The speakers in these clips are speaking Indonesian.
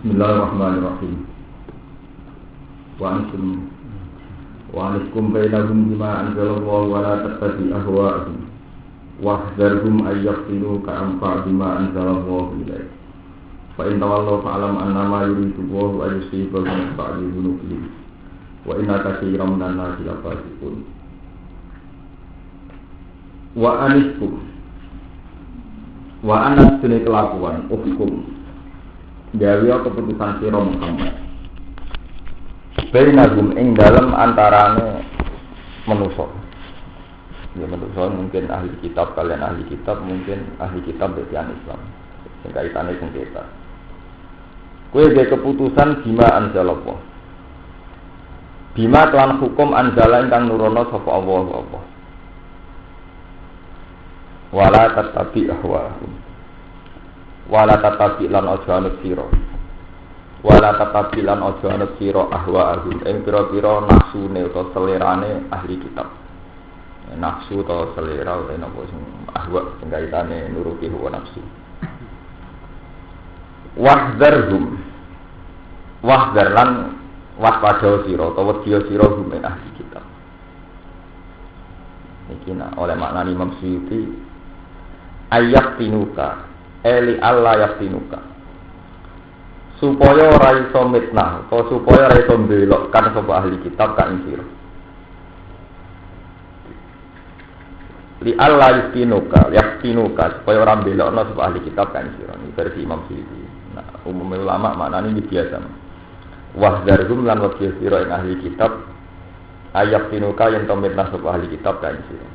Bismillahirrahmanirrahim. Wa ankum bainahum bima anzalallahu wa la tattabi ahwa'ahum wahdharhum ay yaftinuka an bima anzalallahu ilaik. Fa in tawallaw fa'lam annama yuridu Allahu an yusibahum min ba'di dhunubihim wa inna katsiran minan nasi lafasiqun. Wa aniskum wa anas dene kelakuan hukum gawe keputusan sira Muhammad bainahum ing dalem antarane manusa. Ya manusa mungkin ahli kitab kalian ahli kitab, mungkin ahli kitab dari Islam sing kaitane sengketa. Kowe gawe keputusan bima anzalallah. Bima kelan hukum anzala ingkang nurono sapa Allah. Wala tatabi ahwahum. Wala tatabi lan aja anut sira. Wala tatabi lan aja anut sira ahwahum ing pira-pira nafsune utawa selerane ahli kitab. Nafsu utawa selera utawa napa sing ahwa sing kaitane nuruti hawa nafsu. Wahdar lan waspada sira utawa wedya sira hum ing ahli kitab. Iki oleh maknani Imam Suyuti ayat tinuka eli Allah yaftinuka supaya ora iso mitnah atau supaya ora iso mbelokkan sapa ahli kitab ka ing sira. Li Allah yaftinuka supaya ora mbelokno sapa ahli kitab ka ing sira. Iki versi Imam Suyuti. Nah, umum ulama maknane iki biasa. Wahdarum lan wakiya sira ing ahli kitab ayat tinuka yen to mitnah sapa ahli kitab ka ing sira.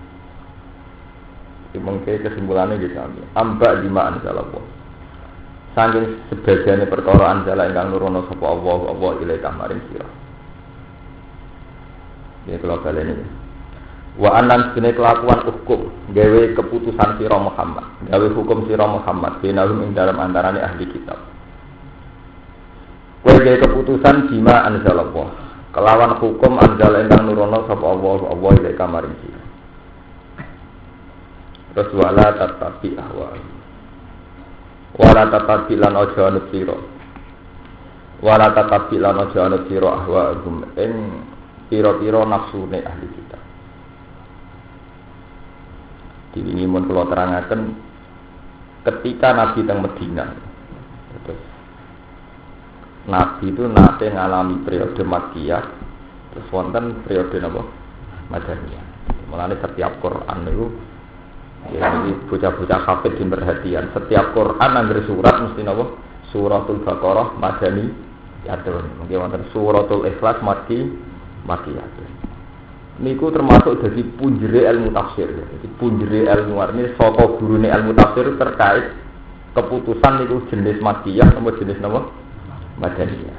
Mungkin kesimpulannya gitu amba lima anzalallah saking sebagiannya perkara anzala ingkang nurono sapa Allah ilai kamaring sira. Ya kalau kalian ini wa anan sene kelakuan hukum gawe keputusan sira Muhammad, gawe hukum sira Muhammad benahum ing dalam antarane ahli kitab. Kowe gawe keputusan bima anzalallah kelawan hukum anzala ingkang nurono sapa Allah ilai kamaring sira. Terus wala tatabi ahwa. Wala tatabi lan aja anut sira. Wala tatabi lan aja anut sira ahwa gum ing pira-pira nafsune ahli kitab. Diwingi mun kula terangaken ketika Nabi teng Madinah. Terus Nabi itu nate ngalami periode Makkiyah, terus wonten periode napa? Madaniyah. Mulane setiap Quran niku ya, ini bocah-bocah hafid perhatian. Setiap Quran angger surat mesti napa? Suratul Baqarah madani yatun. Mungkin wonten suratul Ikhlas makiyatun. Niku termasuk dadi punjere ilmu tafsir. Jadi punjere ilmu artine saka gurune ilmu tafsir terkait keputusan niku jenis makiyah atau jenis napa? Madaniyah.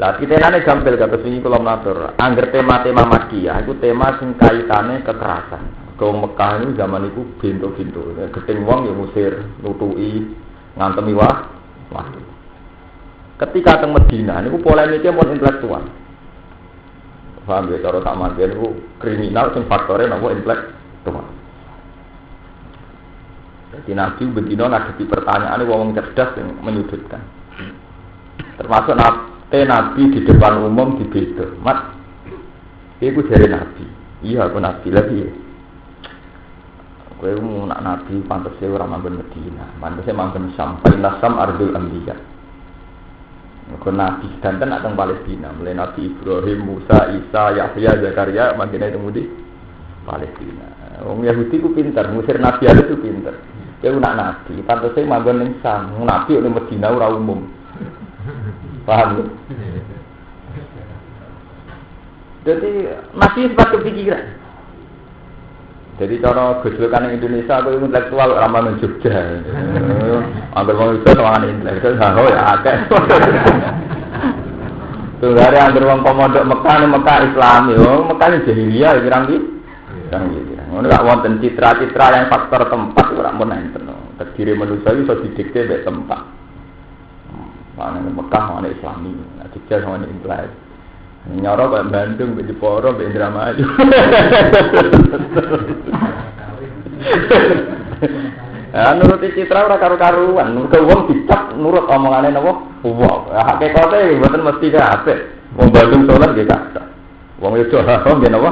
Lah kitenane gampil kados wingi kula matur. Angger tema-tema makiyah iku tema sing kaitane kekerasan. Ke Mekah ini zaman itu bintu-bintu, geting wong yang musir, nutui, ngantemi wah. Ketika teng Medina, ini polemiknya mau intelektual. Paham ya, cara tak mandian itu kriminal, sing faktornya nama intelektual. Jadi Nabi begini ngadepi pertanyaan ini wong cerdas yang menyudutkan. Termasuk Nabi di depan umum di beda. Mat, itu dari Nabi. Iya, aku Nabi lagi ya. Kowe mau nak Nabi pantese ora manggon Medina, pantese manggon Syam, Sam ardul anbiya. Kok Nabi danten nak teng Palestina, mulai Nabi Ibrahim, Musa, Isa, Yahya, Zakaria mangkene teng di Palestina. Wong Yahudi ku pinter, musir Nabi ada ku pinter. Kowe nak Nabi, pantese manggon ning Syam, Nabi ning Medina ora umum. Paham? Jadi masih sepatu pikiran. Jadi cara gejolkan Indonesia aku intelektual ramah Jogja. Angger wong iso sowan intelektual ya akeh. Tunggare angger wong pemondok Mekah Islam yo, Mekah jahiliyah pirang iki. Ngono gak wonten citra-citra yang faktor tempat ora mun enten. Terdiri manusia iso didikte mek tempat. Ana Mekah ana Islami, Jogja sama intelektual. Nyoro kok Bandung, di Poro, di Indramayu. nuruti citra ora karo-karuan, mergo wong dicap nurut omongane napa? Wong. Hakikate mboten mesti kabeh. Wong Bandung Solo nggih kata. Wong Yogyakarta nggih napa?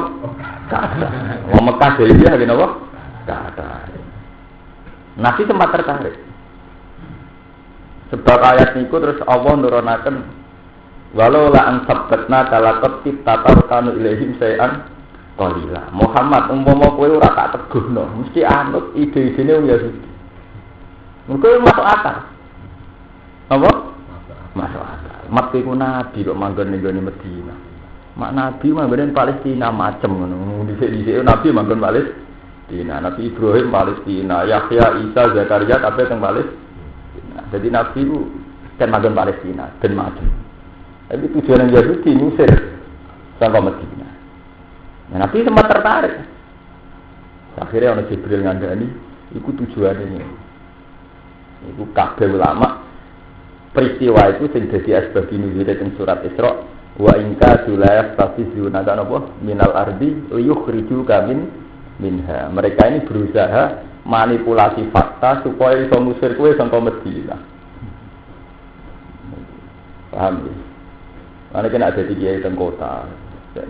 Kata. Wong Mekah dhewe nggih napa? Kata. Nabi sempat tertarik. Sebab ayat niku terus Allah nurunaken walau la an sabbatna talaqat tatarkanu ilaihim sayan qalila. Muhammad umpama kowe ora tak teguhno, mesti anut ide-idene wong Yahudi. Mergo masuk akal. Apa? Masuk akal. Mak iku nabi kok manggon ning gone Madinah. Mak nabi manggon Palestina macem ngono. Dhisik-dhisik nabi manggon Palestina. Nabi Ibrahim Palestina, Yahya, Isa, Zakaria kabeh teng Palestina. Jadi Nabi itu kan magang Palestina dan macam. Tapi tujuan yang Yahudi Mesir sampai Madinah. Nah, Nabi sempat tertarik. Akhirnya orang Jibril ngandani, itu tujuannya. Itu kabeh ulama peristiwa itu sing dadi asbab nuzul teng surat Isra. Wa inka sulayas tafizuna apa minal ardi liyukhrijuka minha. Mereka ini berusaha manipulasi fakta supaya iso ngusir kowe saka Madinah. Paham ya? Ana kena ada di kiai teng kota,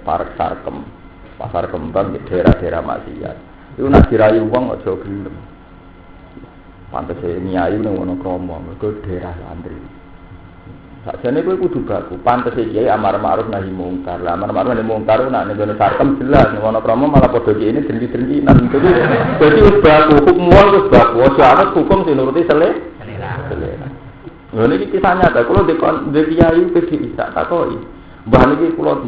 parek sarkem, pasar kembang di daerah-daerah maksiat. Iku nak dirayu wong aja gelem. Pantes nyayu ning Wonokromo, mergo daerah santri. Sakjane kowe kudu baku, pantes kiai amar ma'ruf nahi mungkar. Lah amar ma'ruf nahi mungkar nak ning sarkem jelas, ning Wonokromo malah padha kiai ini dengki-dengkinan. Jadi wis baku, hukum wis baku, aja ana hukum sing nuruti selera. Lha niki kisah nyata, kula di kiai PDI tak takoki. Mbah niki kula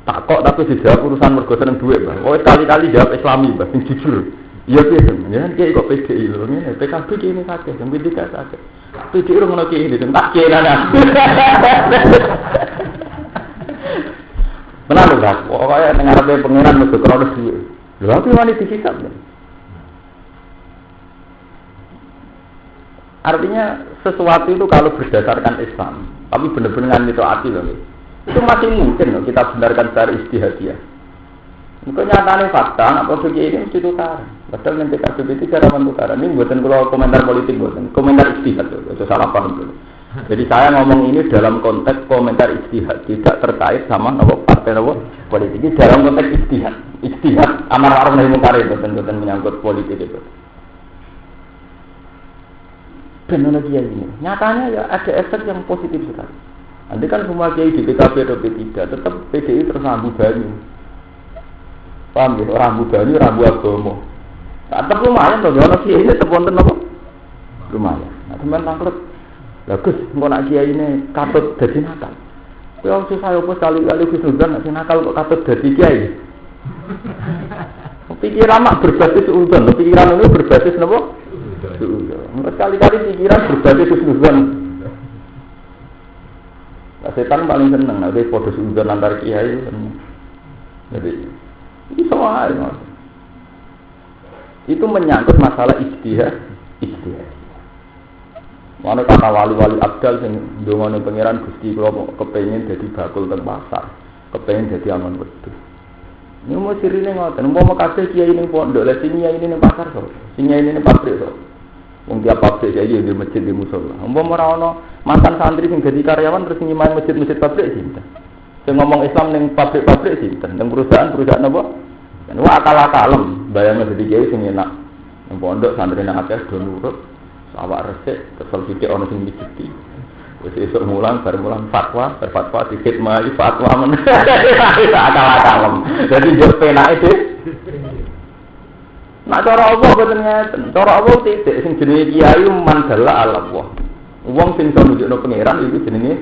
takok tapi dijawab urusan mergo seneng dhuwit, Mbah. Kowe kali-kali jawab Islami, Mbah, sing jujur. Iya piye, jenengan kiai kok PDI lho ngene, PKB kene sakit, sing PDI sakit. PDI ora ngono kiai, sing tak kiai ana. Benar lho, Mbah. Pokoke ning ngarepe pangeran mesti krono dhuwit. Lho aku wani dihisab. Artinya sesuatu itu kalau berdasarkan Islam, tapi benar-benar ngitaati loh, itu masih mungkin loh kita benarkan secara ijtihadiyah. Mungkin nyatanya fakta, nak produk ini mesti tukar. Padahal nanti KBB cara mentukaran ini buatan kalau komentar politik buatan komentar ijtihad loh, itu salah paham dulu. Jadi saya ngomong ini dalam konteks komentar ijtihad, tidak terkait sama partai politik. Ini dalam konteks ijtihad amar ma'ruf nahi munkar itu bukan menyangkut politik itu. Teknologi ini, nyatanya ya ada efek yang positif sekali. Nanti kan semua kiai di PKB atau P3 tetap PDI tersambung banyu. Paham ya? Rambu banyu, rambu agama. Tetap lumayan loh, kalau kiai ini tetap wonten apa? Lumayan. Nah teman tangklet, bagus. Kalau nak kiai ini katut jadi nakal. Kalau saya pun kali-kali Gus-Nuzan nak nakal kok katut jadi kiai. Pikiran mak berbasis uzon, pikiran ini berbasis apa? Kali-kali pikiran berbagai susuzan. Setan paling seneng, ada foto susuzan antar kiai. Jadi ini soal itu menyangkut masalah ijtihad. Mana kata wali-wali abdal yang dongane pangeran Gusti kalau kepengen jadi bakul teng pasar, kepengen jadi aman wedhus. Ini mau sirine ngoten, mau kabeh kiai ning pondok, lha sing kiai ning pasar so, sing kiai ning pabrik so. Wong tiap pabrik saiki di masjid di musala. Umpama ora ana mantan santri sing dadi karyawan terus nyimpan masjid-masjid pabrik sinten. Sing ngomong Islam ning pabrik-pabrik sinten, ning perusahaan-perusahaan apa? Kan wa akal-akalem, bayangno dadi kiai sing enak. Ning pondok santri nang akeh do nurut, awak resik, kesel sithik ana sing mijeti. Wis esuk mulang bar mulang fatwa, berfatwa dikhidmati fatwa men. Akal-akalem. Dadi yo penake sih. Nak cara Allah boten ngeten. Cara Allah titik sing jenenge kiai mandala Allah. Wong sing iso nunjukno pangeran iku jenenge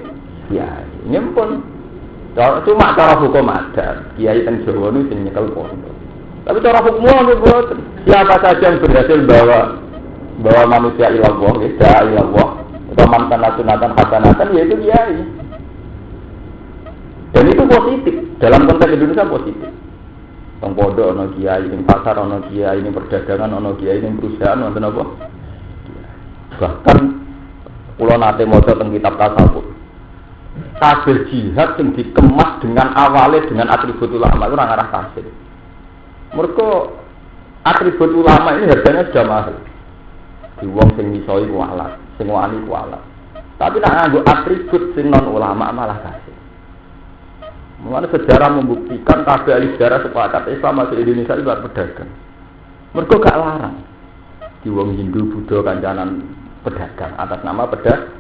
kiai. Nyempun. Cuma cara hukum adat, kiai teng Jawa niku sing nyekel pondok. Tapi cara hukum niku boten. Siapa saja yang berhasil bawa manusia ila Allah, ya ila Allah. Atau mantan sunatan hasanatan yaitu kiai. Dan itu positif. Dalam konteks Indonesia positif. Teng pondok ana kiai, ning pasar ana kiai, ning perdagangan ana kiai, ning perusahaan wonten apa? Bahkan kula nate maca teng kitab tasawuf. Kabeh jihad sing dikemas dengan awale dengan atribut ulama itu ora ngarah kafir. Mergo atribut ulama ini harganya sudah mahal. Di wong sing iso iku alat, sing wani ku alat. Tapi nek nganggo atribut sing non ulama malah kasih. Mulane sejarah membuktikan kabeh ahli sejarah sepakat Islam masuk Indonesia itu pedagang. Mergo gak larang. Di wong Hindu, Buddha kancanan pedagang atas nama pedagang.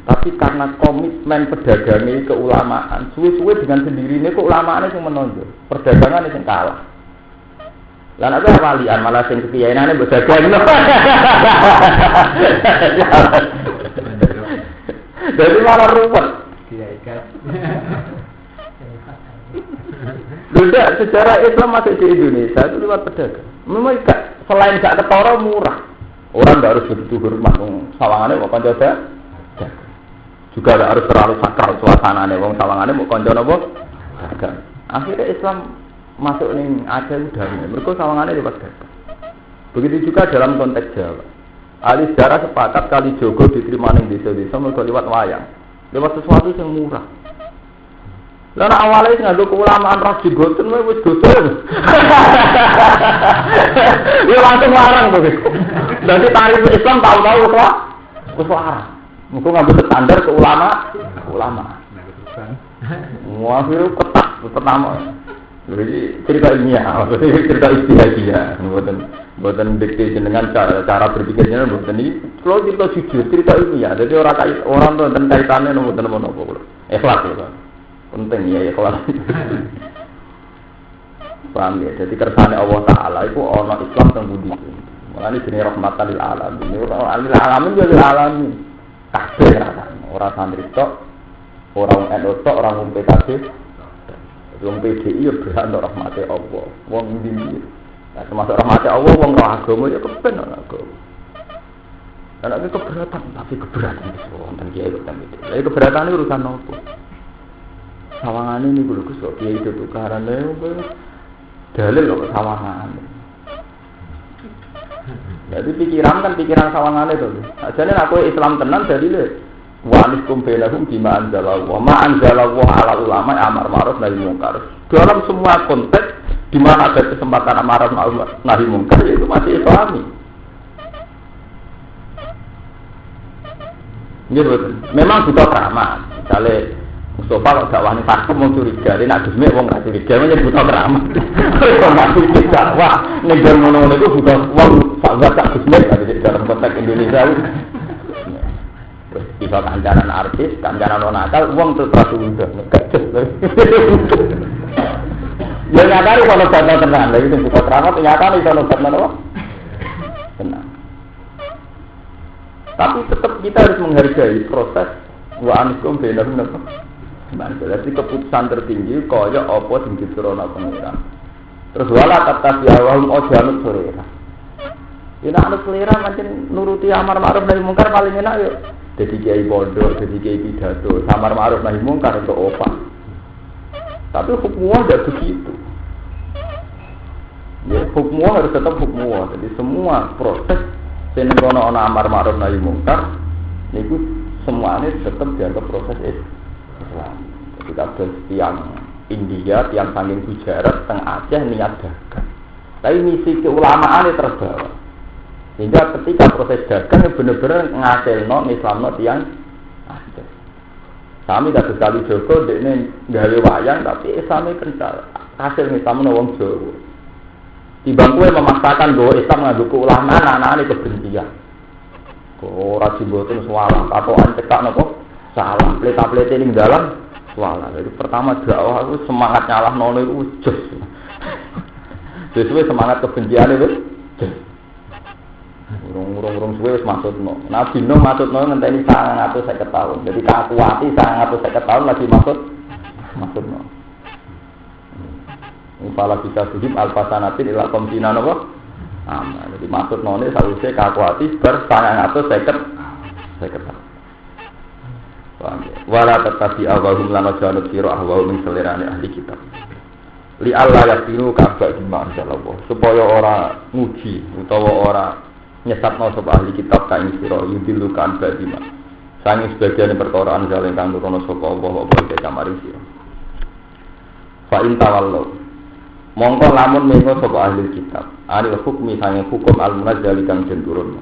Tapi karena komitmen pedagangnya keulamaan, suwe-suwe dengan sendirinya keulamaannya yang menonjol, perdagangan yang kalah. Lan apa walian malah sing kekiyainane mbok dagang. Jadi malah ruwet. Kiai kan. Sudah sejarah Islam masuk di Indonesia itu lewat pedagang. Memang selain gak ketara murah. Orang tidak harus begitu hormat sawangannya mau konco dagang. Juga tidak harus terlalu sakral suasananya wong sawangannya mau konco napa dagang. Akhirnya Islam masuk ning Aceh udah ini. Mereka sawangannya lewat dagang. Begitu juga dalam konteks Jawa. Ahli sejarah sepakat kali Jogo diterima ning desa-desa mergo lewat wayang. Lewat sesuatu yang murah. Lalu awalnya sih ngadu keulamaan ras jigoten wis dosa. Ya langsung larang tuh. Jadi tarif Islam tahu-tahu wis larang. Muga ngambil standar ulama. Wah, itu ketat pertama. Jadi cerita ilmiah, cerita istiadat, buatan dikte dengan cara berpikirnya, buatan ini. Kalau kita cerita ilmiah, jadi orang tuh tentang kaitannya, buatan apa. Ikhlas ya, penting ya ikhlas. Paham ya? Jadi kersane Allah Taala itu orang Islam yang budi. Makanya jenis rahmatan lil alamin. Lil alamin ya lil alamin. Kabeh orang santri tok, orang NU tok, orang PKB. Wong PDI ya berhak untuk rahmati Allah. Wong ndi. Nah, termasuk rahmati Allah wong roh agama ya kepen ana agama. Ana keberatan, tapi keberatan itu wonten kiai kok itu. Lah keberatan urusan apa? Sawangane niku lho Gus, kiai itu tukaran lho. Dalil kok sawangane. Jadi pikiran sawangane to. Ajane aku Islam tenan dalile wa alikum bainahum bima anzalallah ma anzalallah ala ulama amar ma'ruf nahi munkar. Dalam semua konteks di mana ada kesempatan amar ma'ruf nahi munkar itu masih Islami. Nggih betul. Memang butuh keramat. Misalnya Mustafa kalau dakwah ini takut mau curiga, dia nak dusmi wong nggak curiga, macam butuh keramat. Kalau nggak curiga dakwah, negara mana itu butuh wong sahabat tak dusmi dalam konteks Indonesia. Bisa kancanan artis, kancanan non nakal, uang terus udah ngecek. Ya nyata kalau data tenang, lagi itu buka keramat, nyata kalau data apa? Tenang. Tapi tetap kita harus menghargai proses wa anikum benar apa? Jadi keputusan tertinggi kaya apa sing diturunna pengiran. Terus wala kata biawahum ojanut selera. Ya nak selera macam nuruti amar ma'ruf nahi munkar paling enak yuk. Jadi kiai bodoh, jadi kiai pidato, samar ma'ruf nahi munkar untuk opah. Tapi hukumnya tidak begitu. Ya, hukumnya harus tetap hukumnya. Jadi semua proses senengkono ana amar ma'ruf nahi munkar, niku semuanya tetap dianggap proses Islam. Jadi ada tiang India, tiang saking Gujarat, teng Aceh niat dagang. Tapi misi keulamaannya terbawa. Sehingga ketika proses dagang benar-benar ngasilno Islamno tiang Aceh. Kami dah sekali Joko dekne gawe wayang tapi Islamnya kental. Hasil Islamno wong Jawa. Timbang kowe memaksakan bahwa Islam nganggo keulamaan anak-anak kebencian. Kok ora jimboten salah, katokan cekak napa? Salah, pleta-plete ning dalam salah. Jadi pertama dakwah aku semangat nyalahno niku jos. Sesuai semangat kebencian itu. Urung suwe wis maksudno. Nabi Nuh maksudno ngenteni 950 tahun. Jadi kakuati 950 tahun lagi maksudno. Fala bisa sujud alfasanatin ila komsina napa? Jadi maksudno ne sawise kakuati ber 950 tahun. Wala tatabi awahum lana janut sira ahwahum min selerane ahli kitab. Li Allah yaqiru kabak bima Allah. Supaya ora nguji utawa ora nyesatno sapa ahli kitab ka ing sira yudilukan badima. Sange sebagian perkara anjal ingkang nurono sapa Allah apa iki kamaring sira. Fa in tawallu mongko lamun mengo sapa ahli kitab, ari hukmi sange hukum al-munazzal kang den turun.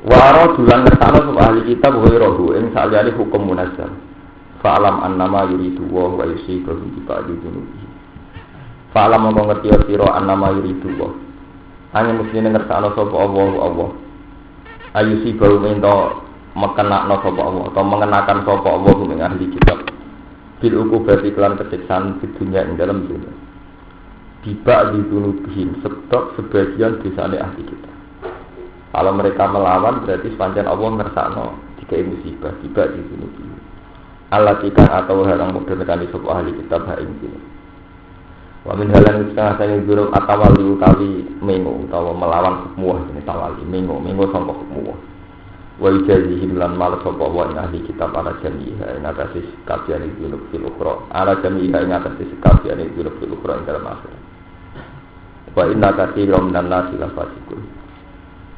Waro dulan ngertakno sapa ahli kitab wa rohu ing saliyane hukum munazzal. Fa'lam annama yuridu wa yusibu bi ba'di dunubi. Fa'lam mongko ngerti sira annama yuridu wa. Hanya mesti ngertakno sapa Allah. Ayusibu mento mekenakno sapa Allah atau mengenakan sapa Allah ing ahli kitab. Bil ukubati kelan kesiksaan di dunia ing dalam dunia. Tiba di dunubihim sebab sebagian dosane ahli kitab. Kalau mereka melawan berarti sepanjang Allah ngersakno dikai musibah tiba di dunubihim. Allah tikang atau halang model nekani sapa ahli kitab ha ing dina. Wa min halang setengah saking juruk atawali utawi mengo utawa melawan hukmuh jenenge tawali mengo sangka hukmuh. Wa ijazihim lan mal sapa wa ahli kitab ala jami'a ing atase kajian iki fil ukhra ala jami'a ing atase kajian iki fil ukhra ing dalam akhirat. Wa inna katsiran minan nasi la fasiqun.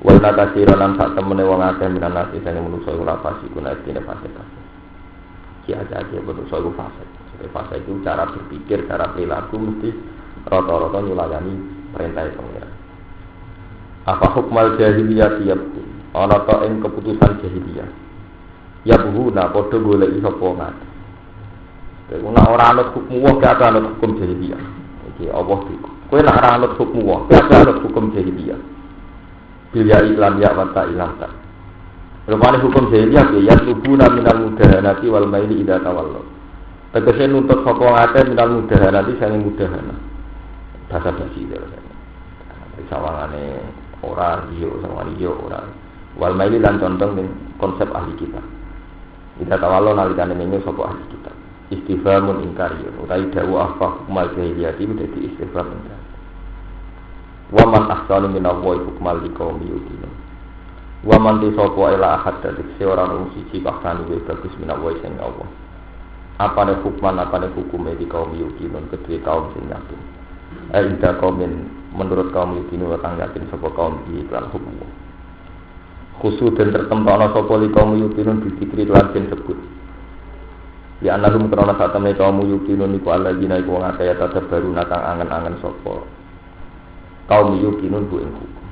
Wa inna katsiran lan sak temene wong akeh minan nasi sing menungso iku la fasiqun artine fasik. Ki aja menungso iku fasik. Fasik itu cara berpikir, cara perilaku mesti rata-rata nyulayani perintah pengiran. Apa hukmal jahiliyah siap? Ana ta ing keputusan jahiliyah. Ya buhuna padha goleki sapa ngene. Dene ora ana hukum wae gak ana hukum jahiliyah. Iki Allah iki. Kowe nak ora anut hukum wae, kowe anut hukum jahiliyah. Bila iklan ya wa ta ilam ta. Rupane hukum jahiliyah ya lubuna minal mudahanati wal maili idza tawallu. Tegese nuntut sapa ngate minal mudahanati sange mudahana. Bahasa basi terus. Sawangane ora iyo sawangane iyo ora. Wal maili lan condong ning konsep ahli kitab. Idza tawallu nalikane menyu sapa ahli kitab. Istifhamun ingkariyun utawi dawa apa hukmal jahiliyah itu dadi istifham ingkar. Wa man ahsanu min Allah hukmal liqaumi yuqinun. Wa man tisapa ila ahad dadi ora ono siji bahkan luwih bagus min Allah sing Allah. Apane hukman apane hukume di kaum yuqinun kedue kaum sing yakin. Inda kaumin menurut kaum yuqinun kang yakin sapa kaum iki lan hukum. Khusus dan tertempana sapa li kaum yuqinun didikri lan disebut. Ya analum karena saat temen kaum yuqinun iku alladzina iku wong akeh tadabbaru nakang angen-angen sapa kaum yuqinun bu ing hukum.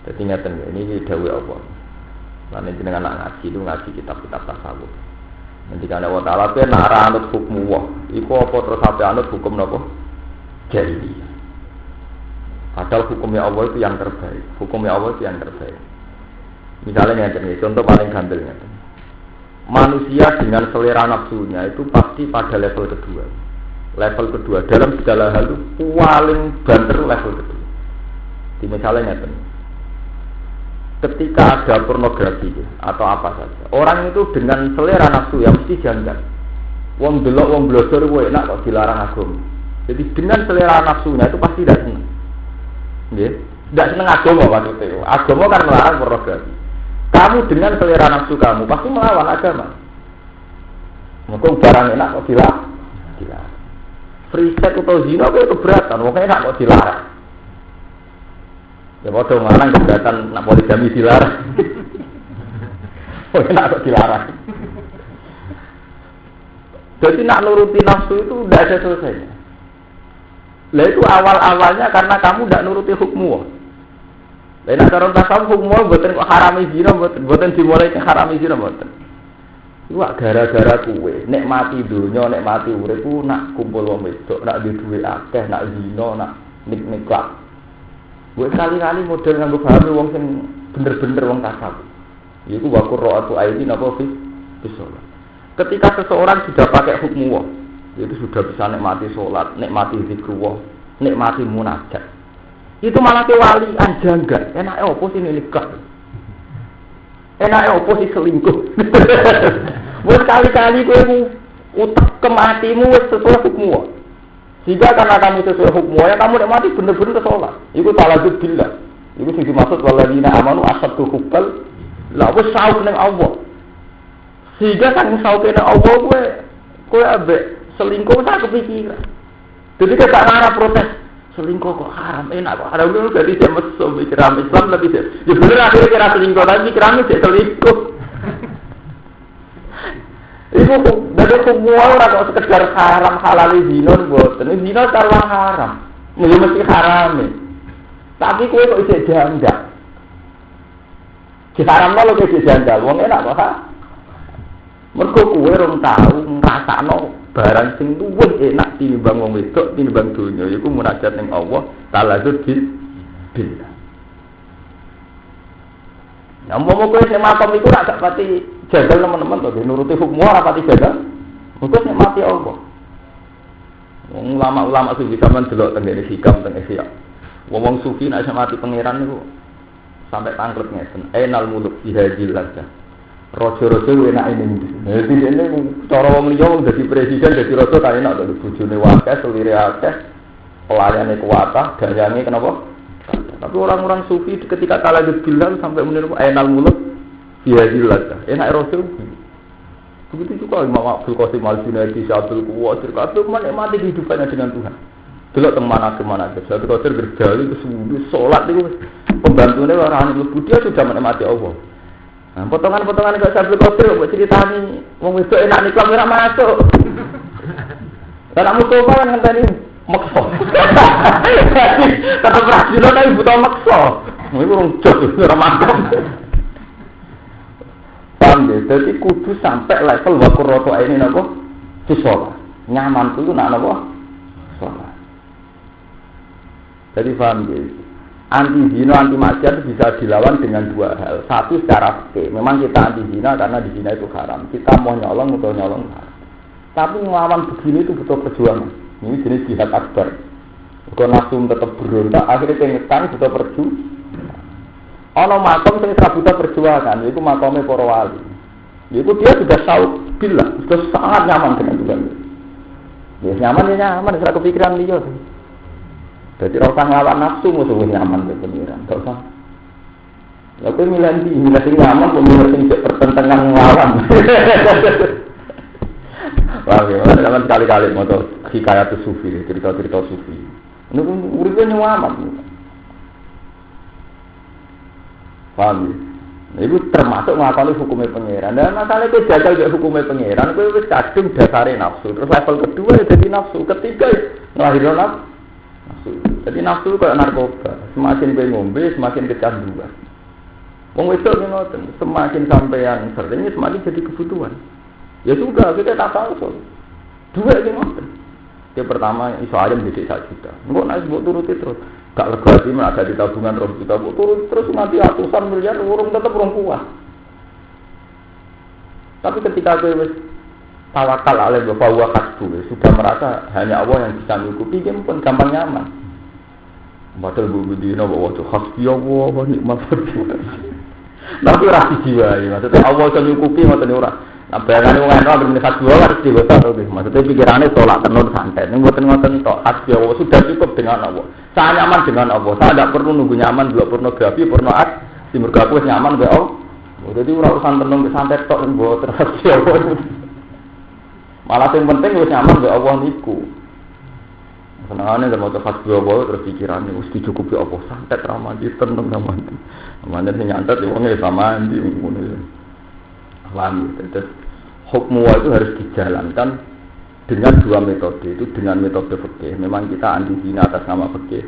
Dadi ngaten ini dawuh apa? Lan jenengan anak ngaji itu ngaji kitab-kitab tasawuf. Nanti kana wa ta'ala pe nak anut hukum wa. Iku apa terus sampe anut hukum napa? Jahiliyah. Padahal hukumnya Allah itu yang terbaik. Hukumnya Allah itu yang terbaik. Misalnya ngeten, contoh paling gampangnya. Manusia dengan selera nafsunya itu pasti pada level kedua. Level kedua dalam segala hal itu paling banter level kedua. Di misalnya ngeten. Ketika ada pornografi atau apa saja, orang itu dengan selera nafsu yang mesti janggal. Wong delok wong blodor wae enak kok dilarang agama. Jadi dengan selera nafsunya itu pasti tidak senang. Nggih, tidak senang agama maksudnya. Agama kan melarang pornografi. Kamu dengan selera nafsu kamu pasti melawan agama. Mungkin barang enak kok dilarang. Free sex atau zina itu keberatan, wong enak kok dilarang. Ya padha ngarang keberatan nak poligami dilarang. Oh enak kok dilarang. Jadi nak nuruti nafsu itu tidak ada selesainya. Lah itu awal-awalnya karena kamu tidak nuruti hukum. Lah nek cara tasawuf hukum mboten kok harami zina mboten dimulai ke harami zina mboten. Iku gara-gara kuwe nek mati donya nek mati urip ku nak kumpul wong wedok nak duwe akeh nak zina nak nik-nikah. Buat kali-kali model nganggo pahami wong sing bener-bener wong tasawuf. Iku wa qurra'atu aini napa bisolat. Ketika seseorang sudah pakai hukmu itu sudah bisa nikmati salat, nikmati zikrullah, nikmati munajat. Itu malah ke wali anjangga. Enake opo sing nikah? Enake opo sing selingkuh? Wes kali-kali kowe utek kematimu wis sesuai hukmu. Jika karena kamu sesuai hukmunya, kamu nikmati bener-bener sholat. Itu talazub billah. Itu sing dimaksud waladina amanu asaddu hubbal. Lah wis sauk ning Allah. Sehingga kan sauke ning Allah kowe ambek selingkuh tak kepikiran. Jadi gak ngarep protes. Selingkuh kok haram, enak kok haram itu jadi dia mesum pikiran Islam lebih dia. Ya bener akhirnya kira selingkuh tapi pikirannya dia selingkuh. Ibu dari semua orang kok sekedar haram halal zina mboten. Zina cara haram. Mesti haram. Tapi kowe kok isih janggal. Diharamno lho iki jandal, wong enak kok ha. Mergo kowe rong tau ngrasakno barang sing luwih enak tinimbang wong wedok, tinimbang donya iku munajat ning Allah talazud billah. Ya umpama kowe sing makom iku ora gak pati jadal teman-teman to, nuruti hukum ora pati jadal. Mergo sing mati Allah. Wong ulama-ulama sufi sampean delok teng ngene hikam teng Ihya. Wong sufi nek mati pangeran niku sampai tangklet ngeten. Enal muluk bihadil lazah. Raja-raja enak ini. Dadi dene cara wong liya wong dadi presiden dadi raja kan enak to bojone akeh, selire akeh, pelayane kuwatah, dayange kenapa? Tapi orang-orang sufi ketika kalah bilal sampai menurut enal muluk bihadil lazah. Enak raja. Begitu juga Imam Abdul Qasim Al-Junaidi, Syabdul Quwasir, kabeh menikmati kehidupannya dengan Tuhan. Delok teng mana-mana, Syabdul Qadir berdali kesuwi salat niku pembantune orang mlebu dia sudah menikmati Allah. Nah, potongan-potongan kok Syabdul Qadir kok ceritani wong wedok enak nek ora masuk. Lah Mustafa kan ngenteni maksa. Tetep ra dino tapi butuh maksa. Iku urung jos ora masuk. Jadi kudu sampai level wakur roto ini napa disolat nyaman itu nak napa sholat. Jadi paham ya, anti zina anti maksiat itu bisa dilawan dengan dua hal. Satu secara fikih, memang kita anti zina karena di zina itu haram. Kita mau nyolong atau nyolong haram. Tapi melawan begini itu butuh perjuangan. Ini jenis jihad akbar. Kalau nafsu tetap berontak, akhirnya pengetan butuh perjuangan. Ono makom sing buta perjuangan, yaitu makomnya para wali. Yaitu dia sudah tahu bila, sudah sangat nyaman dengan Tuhan. Ya nyaman, secara kepikiran dia. Jadi orang ngelawan nafsu musuh nyaman dengan pengiran, tak usah. Lalu milih sing nyaman, milih sing pertentangan ngelawan. Wah, ya, sekali-kali mau hikayat sufi, cerita-cerita sufi. Ini pun uripnya nyaman. Paham ya? Nah, itu termasuk mengakali hukumnya pangeran. Dan masalah itu jajal dari hukumnya pangeran, itu wis kadung dasare nafsu. Terus level kedua ya jadi nafsu, ketiga ya ngelahirin nafsu. Jadi nafsu kayak narkoba, semakin kowe ngombe semakin kecanduan. Wong wedok ngoten, semakin sampean sering semakin jadi kebutuhan. Ya sudah, kita tak tahu. Dua iki ngoten. Yang pertama iso ayam didik 1 juta. Engko nek mbok turuti terus gak lega iki ada di tabungan 2 juta, mbok turut terus nanti ratusan miliar urung tetep rong puas. Tapi ketika kowe wis tawakal alaihi wa hasbuh, sudah merasa hanya Allah yang bisa mencukupi, dia pun gampang nyaman. Padahal bu dina bahwa itu hasbi Allah wa nikmat wakil. Tapi ora dijiwai, maksudnya Allah yang mencukupi ngoten ora. Nah, bayangane wong ana ben hasbi Allah harus diwota to. Maksudnya pikirannya tolak tenun santai. Ning ngoten-ngoten tok hasbi Allah sudah cukup dengan Allah. Saya nyaman dengan Allah. Saya tidak perlu nunggu nyaman dua pornografi, porno art. Di mergaku nyaman be Allah. Jadi urusan tenung ke santet tok mbok terus ya. Malah yang penting wis nyaman be Allah niku. Senengane nek maca hasbi Allah terus pikirane wis dicukupi Allah santet ra mandi tenung nyaman. Mandan sing nyantet wong e sama ndi ngono ya. Paham ya? Terus hukum itu harus dijalankan dengan dua metode, itu dengan metode fikih. Memang kita anti zina atas nama fikih.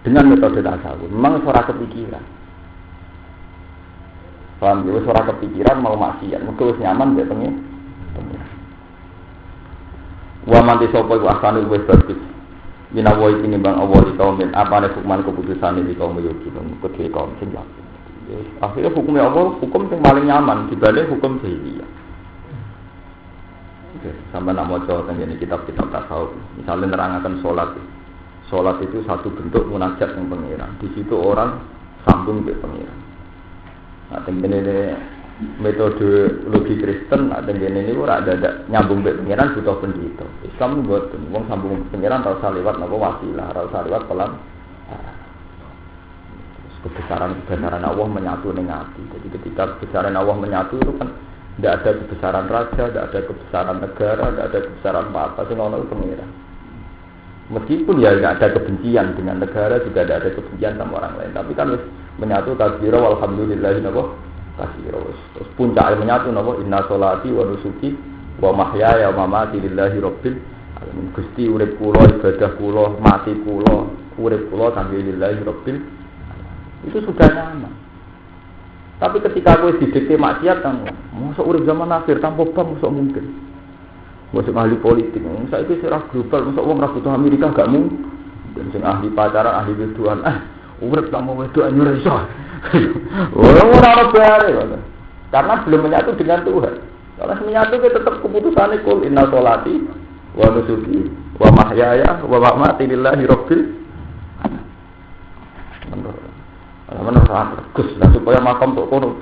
Dengan metode tasawuf, memang suara kepikiran. Paham ya? Suara kepikiran mau maksiat, mesti wis nyaman mbek pengen. Wa manti sapa iku asane wis bagus. Minawa iki nimbang Allah di kaum min apane hukuman keputusan di kaum yogi kedhe kaum sing yakin. Akhirnya hukumnya Allah hukum yang paling nyaman dibanding hukum jahiliyah. Oke, sampai nak maca teng kitab-kitab tasawuf, misalnya nerangkan sholat. Sholat itu satu bentuk munajat yang pengiran. Di situ orang sambung ke pengiran. Nah, tengene metode logi Kristen, nah tengene ini ora ada nyambung ke pengiran butuh pendeta. Islam buat wong sambung ke pengiran ora usah liwat napa wasilah, ora usah liwat pelan. Kebesaran Allah menyatu dengan hati. Jadi ketika kebesaran Allah menyatu itu kan tidak ada kebesaran raja, tidak ada kebesaran negara, tidak ada kebesaran apa-apa. Itu Allah pengiran. Meskipun ya tidak ada kebencian dengan negara, juga tidak ada kebencian sama orang lain. Tapi kan menyatu katsira walhamdulillahi katsira. Terus puncaknya menyatu napa inna sholati wa nusuki wa mahyaya wa mamati lillahi rabbil alamin. Gusti urip kula, ibadah kula, mati kula, urip kula kangge lillahi rabbil. Itu sudah nyaman. Tapi ketika kowe didikte maksiat kan, mosok urip zaman akhir tanpa bank mosok mungkin. Mosok ahli politik, saiki serah global, mosok wong ra butuh Amerika gak mungkin. Dan sing ahli pacaran, ahli wedoan, urip tanpa wedoan yo iso. Ora ono bare. Karena belum menyatu dengan Tuhan. Kalau menyatu kita tetap keputusannya kul inna sholati wa nusuki wa mahyaya wa mamati lillahi rabbil menurut Gus, supaya makam tok kono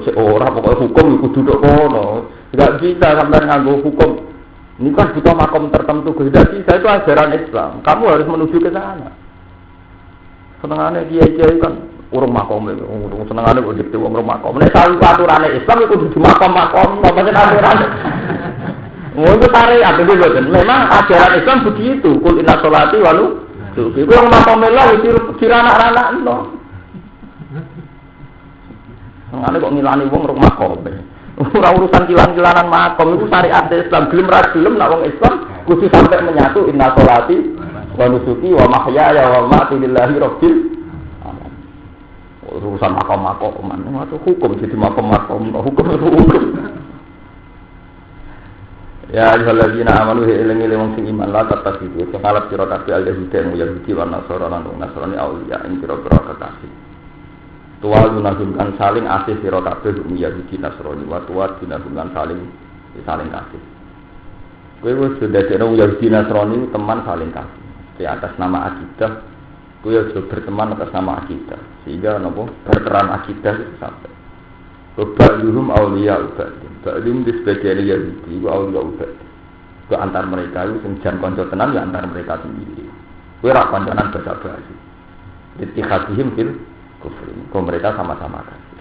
cek ora pokoke hukum kudu tok kono. Enggak bisa sampai nganggo hukum. Ini kan butuh makam tertentu, tidak bisa, itu ajaran Islam. Kamu harus menuju ke sana. Senengane kiai-kiai kan urung makom, senengane kok dikte wong makom. Nek sawi aturane Islam iku kudu makom-makom, apa sing aturan. Ngono syariat itu boten. Memang ajaran Islam begitu. Kul inna sholati wa nusuki. Iku wong makom mela kira anak-anak. Senengane kok ngilani wong urung makom. Ora urusan kilan-kilanan makom iku syariat Islam. Gelem ra gelem nek wong Islam kudu sampai menyatu inna sholati wa nusuki wa mahyaya wa mamati lillahi rabbil alamin. Urusan makom-makoman itu hukum, jadi makom-makom hukum. Ya ayyuhalladzina amanu eling-eling wong sing iman la tattabi'u sakalab sira kabeh al-yahudi wa yahudi wa nasara lan nasrani auliya ing pira-pira kekasih. Tuwa gunagungkan saling asih sira kabeh yahudi nasrani wa tuwa gunagungkan saling kasih. Kowe wis dadekno yahudi nasrani teman saling kasih. Di atas nama akidah, kowe aja berteman atas nama akidah. Sehingga napa berperan akidah itu sampai. Ba'dhum auliya ba'd. Ba'dhum di sebagian Yahudi wa auliya ba'd. Ke antar mereka itu sing jan kanca tenan ya antar mereka sendiri. Kowe ra kancanan basa-basi. Ittihadihim fil kufri. Kok mereka sama-sama kafir.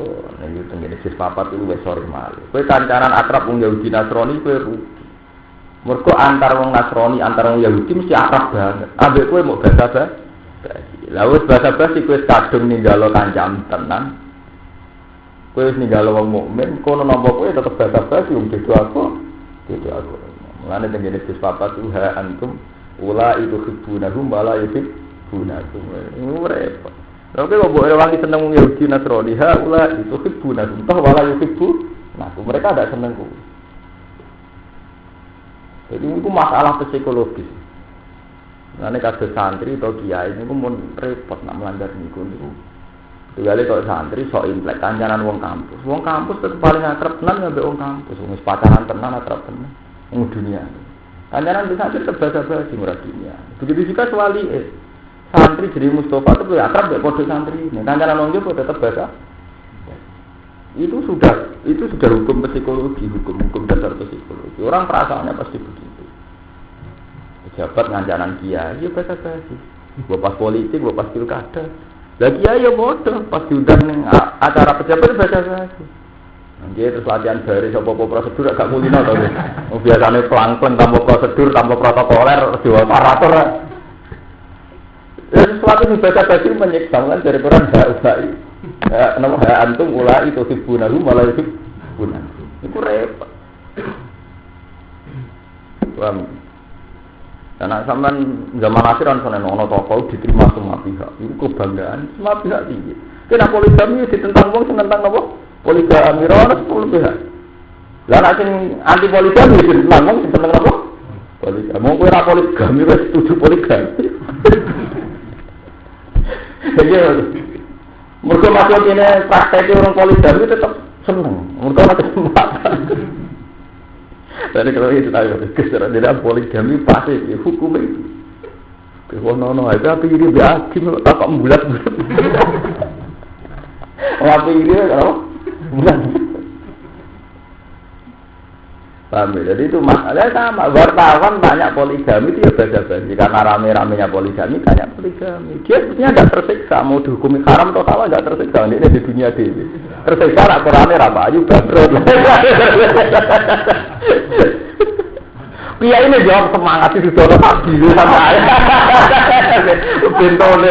Oh, nek tengene sis papat itu wis sore malih. Kowe kancanan akrab wong Yahudi Nasrani kowe rugi. Mergo antar wong Nasrani antar wong Yahudi mesti akrab banget. Ambek kowe mau basa-basi. Lah wis basa-basi kowe kadung ninggalo kancam tenan. Kowe wis ninggalo wong mukmin, kono napa kowe tetep basa-basi wong dudu aku. Mulane tengene sis papat uha antum ula itu hibunahum wala yuhibbunakum. Repot. Lha kowe kok wangi seneng wong Yahudi Nasrani ha ula itu hibunahum toh wala yuhibbunakum. Mereka tidak seneng kowe. Jadi itu masalah psikologis. Nanti kados santri atau kiai ini pun repot nak melanggar niku niku. Segala kok santri sok implek kancanan wong kampus. Wong kampus tetep paling akrab tenan ya wong kampus. Wong pacaran tenan akrab tenan. Wong dunia. Kancanan bisa tetep basa-basi murah dunia. Begitu juga wali santri jadi Mustafa tetep akrab mek padha santri. Kancanan wong yo tetep basa. Itu sudah hukum psikologi, hukum dasar psikologi. Orang perasaannya pasti begitu. Pejabat ngancanan kiai, ya basa-basi. Gua pas politik, gua pas pilkada. Lah kiai ya bodoh, pas diundang ning acara pejabat basa-basi. Nggih terus latihan baris apa prosedur agak mulino to. Biasane pelang-pelang tanpa prosedur, tanpa protokoler, diwaparator. Ya sesuatu yang basa-basi menyiksa kan dari peran baik. Nama antum ulai itu hibbunahu malah hibbunahu. Itu repot. Paham? Karena sampean zaman akhir kan sono ono tokoh diterima semua pihak. Itu kebanggaan semua pihak tinggi. Kena poligami ditentang wong sing tentang apa? Poligami ora 10 pihak. Lah nek sing anti poligami ditentang wong sing tentang apa? Poligami. Wong kowe ora poligami wis setuju poligami. Iya. Mereka masuk ini praktek orang poligami tetap senang. Mereka masuk kesempatan. Jadi kalau itu tahu, keserak tidak poligami pasti hukum itu. Kewono itu apa ini biakin tak bulat-bulat. Apa ini kalau bulat. Paham ya? Jadi itu masalahnya sama. Wartawan banyak poligami itu ya basa-basi. Karena rame-ramenya poligami banyak poligami. Dia sebenarnya tidak tersiksa. Mau dihukumi haram atau salah tidak tersiksa. Ini di dunia ini. Tersiksa laporannya rapa ayu bangkrut. Pia ini jawab semangat itu sudah pagi sama saya. Bentolnya.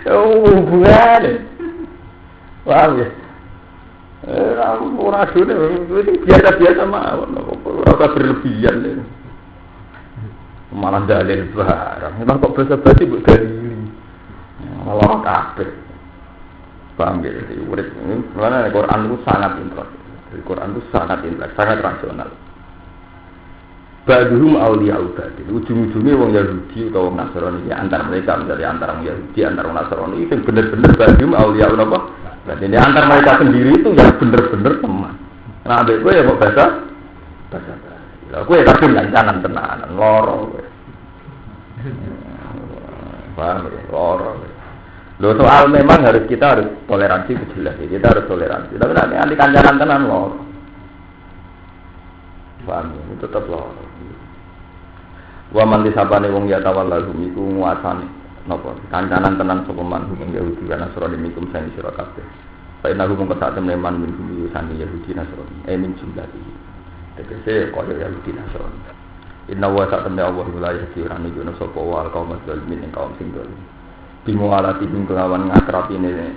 Hubungan. Paham ya? Orang dunia itu biasa-biasa mah, apa berlebihan. Malah dalil barang. Memang kok basa-basi mbok dalili. Malah kabeh. Paham ya? Urip ini karena Al-Qur'an itu sangat intelek. Al-Qur'an itu sangat intelek, sangat rasional. Ba'duhum awliya'u ba'din. Ujung-ujungnya wong Yahudi atau wong Nasrani ya antar mereka menjadi antara wong Yahudi antara wong Nasrani itu bener-bener ba'duhum awliya'u apa? Berarti ini antar mereka sendiri itu yang bener-bener teman. Nah, ambek kowe ya kok bahasa. Lah kowe kadung lancanan tenanan loro kowe. Paham ya? Loro. Loh soal memang kita harus toleransi itu jelas. Kita harus toleransi. Tapi nanti kancanan tenan loro. Paham ya? Itu tetap loro. Wa man disabane wong ya tawallahu iku nguasani napa kancanan tenan sapa man wong Yahudi lan Nasrani mikum sing sira kabeh. Fa inna hum qad teman min hum sani Yahudi Nasrani. Min jumlahi. Tegese kaya Yahudi Nasrani. Inna wa ta'ala Allah la yahdi ran yuno sapa wal kaum zalimin kaum sing dolim. Bimualati ing kelawan ngakrapine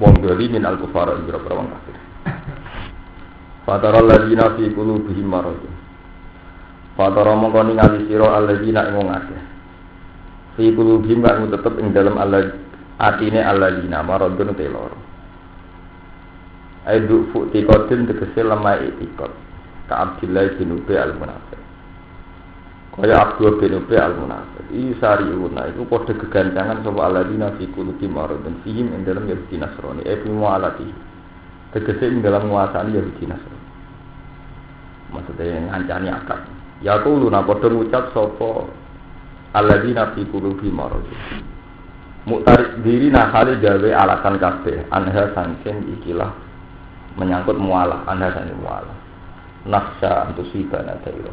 wong dolim al kufar ing wong kafir. Fatara alladzina fi qulubihim marad. Fatara mongko ningali sira alladzina ing wong akeh. Fi qulubihim kang tetep ing dalem atine alladzina maradun telor. Aidu futi qatin tegese lemah itikad. Ka Abdillah bin Ubay al-Munafiq. Kaya Abdul bin Ubay al-Munafiq. Isariuna itu padha gegancangan sapa alladzina fi qulubihim maradun fihim ing dalem Yahudi Nasrani. Mualati. Tegese ing dalam nguasani Yahudi Nasrani. Maksudnya ngancani akad. Ya kulo na padha ngucap sapa alladzina fi qulubihim maradun. Muktarid diri nakali gawe alasan kabeh anha saking ikilah menyangkut mualah anha saking mualah. Nafsa antusibana dairo.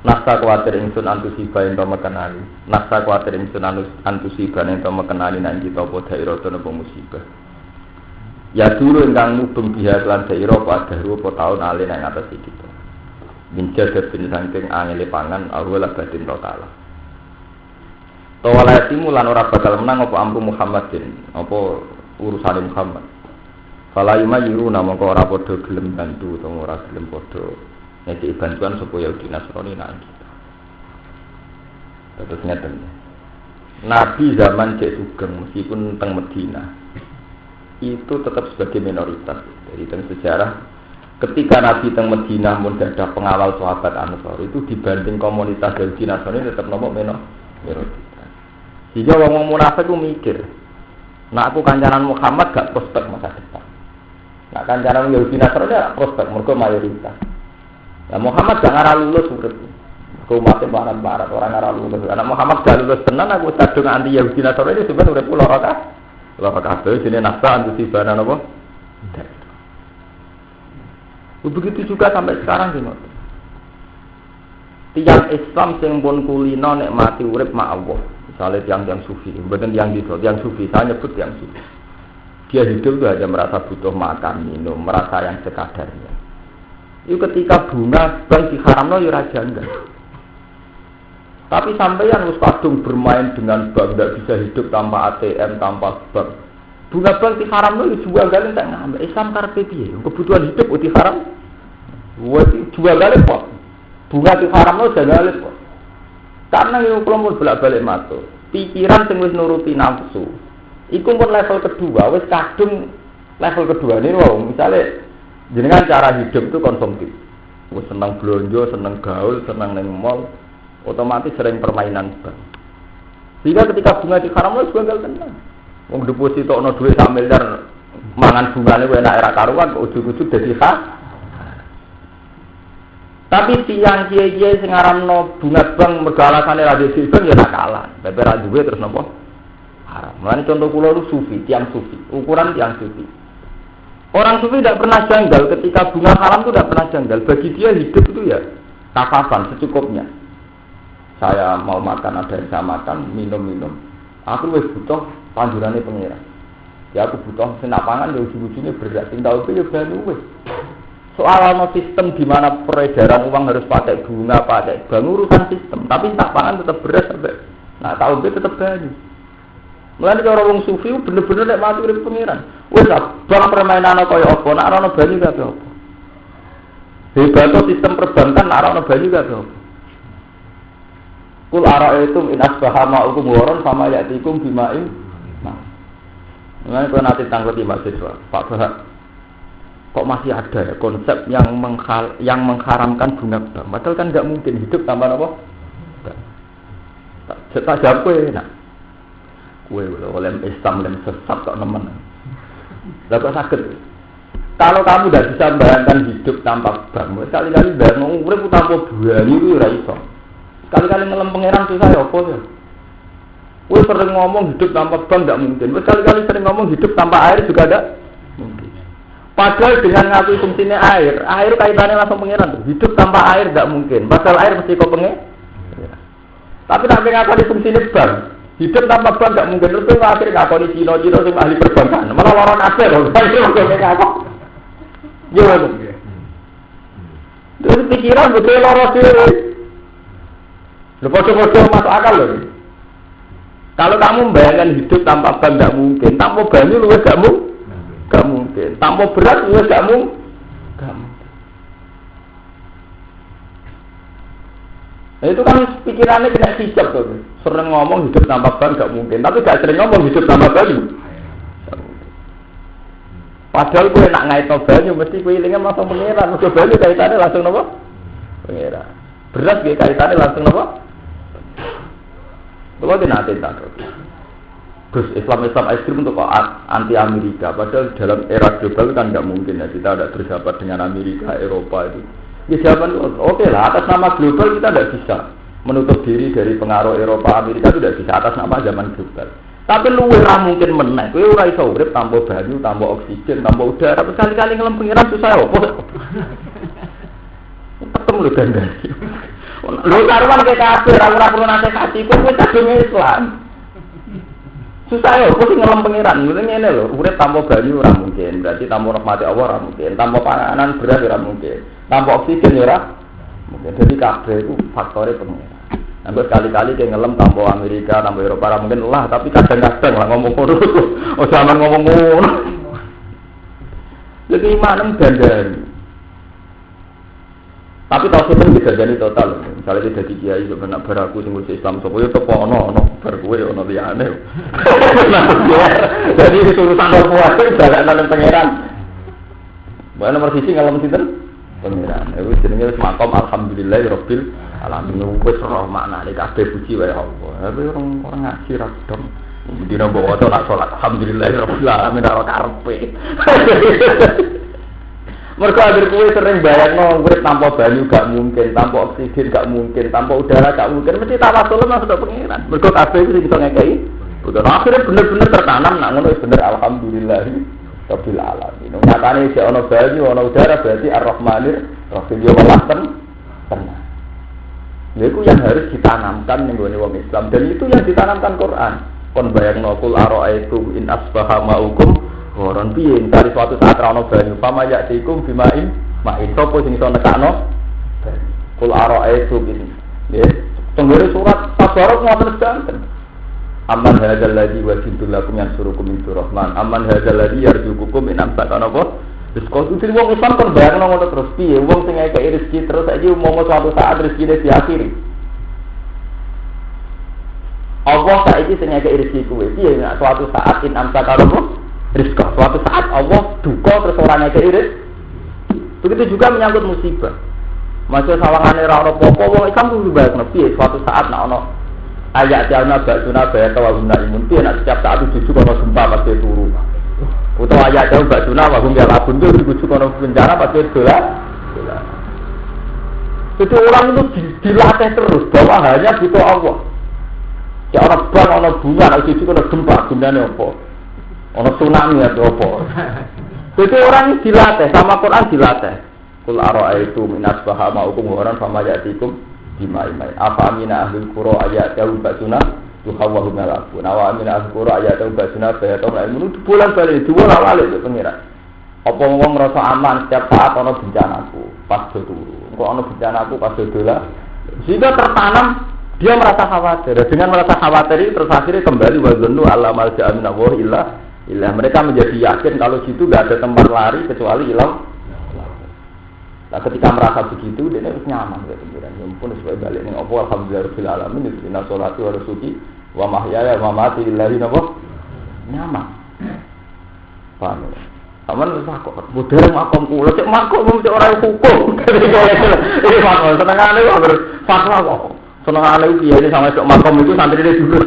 Nafsa kuatir ingsun antusiba ento mekenani. Nafsa kuatir ingsun antusibana ento mekenani nang kita apa dairo to napa musibah. Ya dulu ingkang mubeng biha lan dairo apa daru apa taun ale nang atas iki to. Minjaga bin saking angele pangan awal batin total. Tawalatimu lan ora bakal menang apa amru Muhammadin apa urusane Muhammad. Fala yumayiruna mongko ora padha gelem bantu utawa ora gelem padha nyeki bantuan supaya Yahudi Nasrani nang kita. Terus ngeten. Nabi zaman Cek Sugeng meskipun teng Madinah itu tetap sebagai minoritas. Jadi teng sejarah ketika Nabi teng Madinah mun ada pengawal sahabat Ansor itu dibanding komunitas Yahudi Nasrani tetap nomor minoritas. Sehingga wong munafik ku mikir, nak aku kancanan Muhammad gak prospek masa depan. Nak kancanan Yahudi Nasrani gak prospek mergo mayoritas. Ya Muhammad gak ngarah lulus urip. Mergo umatnya barat-barat orang ngarah lulus. Anak Muhammad gak lulus tenan aku sadung anti Yahudi Nasrani sebenarnya urip lara ta. Lara kabeh jenenge nafsa antusibana napa? Begitu juga sampai sekarang gitu. Tiang Islam sing pun kulino nek mati urip mak Allah. Misalnya tiang sufi, bukan tiang sufi, saya nyebut tiang sufi. Dia hidup itu hanya merasa butuh makan, minum, merasa yang sekadarnya. Itu ketika bunga bank diharamno ya raja enggak. Tapi sampai yang harus kadung bermain dengan bank, tidak bisa hidup tanpa ATM, tanpa bank. Bunga bank diharamno ya jual galih tak ngambil. Islam karepe piye? Kebutuhan hidup uti haram. Jual galih kok. Bunga diharamno galih kok. Karena itu kelompok bolak-balik matur. Pikiran sing wis nuruti nafsu. Iku pun level kedua, wis kadung level kedua ini wow, misalnya jenengan cara hidup itu konsumtif. Wis seneng blonjo, seneng gaul, seneng nang mall, otomatis sering permainan bank. Sehingga ketika bunga diharamno wis gagal tenan. Wong deposito ono dhuwit sak miliar mangan bungane enak era karuan kok ujug-ujug dadi khas. Tapi tiang kiai-kiai sing ngaramno bunga bank mergo alasane ra duwe bank ya nakalan. Tapi ra duwe terus napa? Haram. Mulane contoh kula itu sufi, tiang sufi, ukuran tiang sufi. Orang sufi tidak pernah janggal ketika bunga haram itu tidak pernah janggal. Bagi dia hidup itu ya kafafan secukupnya. Saya mau makan ada yang saya makan, minum. Aku wis butuh panjurane pengira. Ya aku butuh senak pangan ya ujung-ujungnya berat. Sing tau itu ya banyu wis. Soal sistem di mana peredaran uang harus pakai bunga, pakai bank urusan sistem. Tapi tak pangan tetap beras sampai. Nah tahu itu tetap banyu. Mulane cara wong sufi bener-bener nek mati urip pengiran. Wis bang permainan kaya apa, nek ana banyu kabeh apa. Hebat sistem perbankan nek ana banyu kabeh apa. Kul ara'aytum in asbaha ma'ukum ghoran fama ya'tikum bima'in. Nah, kalau nanti tangguti mahasiswa, Pak Bahak, kok masih ada ya konsep yang mengharamkan bunga bank? Padahal kan nggak mungkin hidup tanpa apa? Tak jawab kue, nak. Kue oleh Islam dan sesat kok nemen. Lah kok sakit? Kalau kamu tidak bisa membayangkan hidup tanpa bank, sekali-kali bayang urip tanpa buah itu ora iso. Sekali-kali ngelem pangeran susah ya apa ya? Kowe sering ngomong hidup tanpa bank tidak mungkin. Berkali-kali sering ngomong hidup tanpa air juga tidak mungkin. Padahal dengan ngaku fungsinya air kaitannya langsung pangeran. Hidup tanpa air tidak mungkin. Padahal air mesti kok pengen. Tapi sampai ngaku fungsinya bank. Hidup tanpa bank tidak mungkin. Terus kowe akhirnya ngakoni Cina sing ahli perbankan. Malah lawan akhir lho. Ngaku. Yo. Terus pikiran betul loro dhewe. Lho padha-padha masuk akal lho. Kalau kamu membayangkan hidup tanpa bank tidak mungkin, tanpa banyu lu gak mungkin, tanpa berat lu gak mungkin. Nah, itu kan pikirannya kena hijab tuh. Sering ngomong hidup tanpa bank gak mungkin, tapi gak sering ngomong hidup tanpa banyu. Padahal gue nak ngait no banyu, mesti gue ilingan langsung pengeran. Gue banyu kaitannya langsung apa? Pengeran. Berat gue kaitannya langsung apa? Kalau dia nanti tak terus Islam ekstrim untuk anti Amerika. Padahal dalam era global kan nggak mungkin ya kita ada bersahabat dengan Amerika, Eropa itu. Ya jawaban oke lah atas nama global kita tidak bisa menutup diri dari pengaruh Eropa, Amerika itu tidak bisa atas nama zaman global. Tapi lu ora mungkin menang. Kowe ora iso urip tanpa banyu, tanpa oksigen, tanpa udara. Sekali-kali ngelem pengiran susah opo. Ketemu lu gandeng. Lho karuan ke kafir, ora perlu nasihati, kowe kadung Islam. Susah ya, kowe sing ngelem pangeran, ngene lho, urip tanpa banyu ora mungkin, berarti tanpa rahmat Allah ora mungkin, tanpa panganan beras ora mungkin, tanpa oksigen ora mungkin. Jadi kabeh itu faktornya pangeran. Nah, sekali-kali kayak ngelem tanpa Amerika, tanpa Eropa ora mungkin lah, tapi kadang-kadang lah ngomong ngono. Oh, zaman ngomong ngono. Jadi imanem dandani. Tapi tau itu bisa jadi total. Misalnya tidak kiai benar beraku sing wis Islam sapa yo tepo ono bar kowe ono liyane. Jadi itu urusan korporasi balakan pangeran. Bae nomor siji ngalem sinten? Pangeran. Iku jenenge wis makom alhamdulillahirabbil alamin. Wis ora maknane kabeh puji wae Allah. Tapi orang ngaji ra dong. Dina mbok waca nak salat alhamdulillahirabbil alamin ora karepe. Mereka akhir kue sering bayang urip tanpa banyu gak mungkin, tanpa oksigen gak mungkin, tanpa udara gak mungkin. Mesti tawasul masuk ke pengiran. Mereka kabeh itu bisa ngekei. Bukan akhirnya bener-bener tertanam nak ngono bener alhamdulillah rabbil alamin. Nyatane isih ana banyu, ana udara berarti ar-rahmanir rahim ya Allah tenang. Itu yang harus ditanamkan ning gone wong Islam dan itu yang ditanamkan Quran. Kon bayangno qul ara'aitum in asbaha ma'ukum orang piye dari suatu saat ra ono banyu pama ya'tikum bima'in ma'in sapa sing iso nekakno kul ara'aitu ini nggih tenggere surat tabarok ngoten sedanten amman hadzal ladzi wajidul lakum yansurukum min rahman amman hadzal ladzi yarzuqukum min amsakana apa wis kok itu wong Islam kon bayangno ngono terus piye wong sing ngekeki rezeki terus saiki umpama suatu saat rezekine diakhiri Allah saiki sing ngekeki rezeki kuwe piye nek suatu saat in amsakana apa rizqa. Suatu saat Allah duka terus orangnya keiris. Begitu juga menyangkut musibah. Masih sawangane ra ono apa-apa wong Islam kudu bayangno piye suatu saat nek ono ayat jalna ba'duna bayata wa hum naimun piye nek setiap saat itu ono gempa pasti turu. Utawa ayat jalna ba'duna wa hum yalabun itu ono bencana pasti dolan. Jadi orang itu dilatih terus bahwa hanya butuh Allah. Ya orang bang, orang bunga, orang cucu, orang gempa, gunanya apa? Ono tsunami atau apa? Jadi orang dilatih sama Quran dilatih. Kul ara'aitum min asbaha ma'ukum ghoran fama ya'tikum bima'in. Afa amina ahlul qura ayatau basuna tuhawwahu malakun. Awa amina ahlul qura ayatau basuna bayatau ilmu bulan balik dua lawale itu pengira. Apa wong ngrasa aman setiap saat ono bencanaku pas turu. Kok ono bencanaku pas dola. Sehingga tertanam dia merasa khawatir. Dengan merasa khawatir terus akhirnya kembali wazannu allamal ja'amina wa illa mereka menjadi yakin kalau situ enggak ada tempat lari kecuali ilang. Nah, ketika merasa begitu, dia harus nyaman ya pikiran. Ya ampun, supaya balik ning apa alhamdulillahirabbil alamin inna sholati wa nusuki wa mahyaya wa mamati lillahi nyaman. Paham ya? Aman wis kok modern makom kula cek makom mesti ora hukum. Iki makom senengane kok fatwa kok. Senengane iki sama sok makom itu santrine dulu.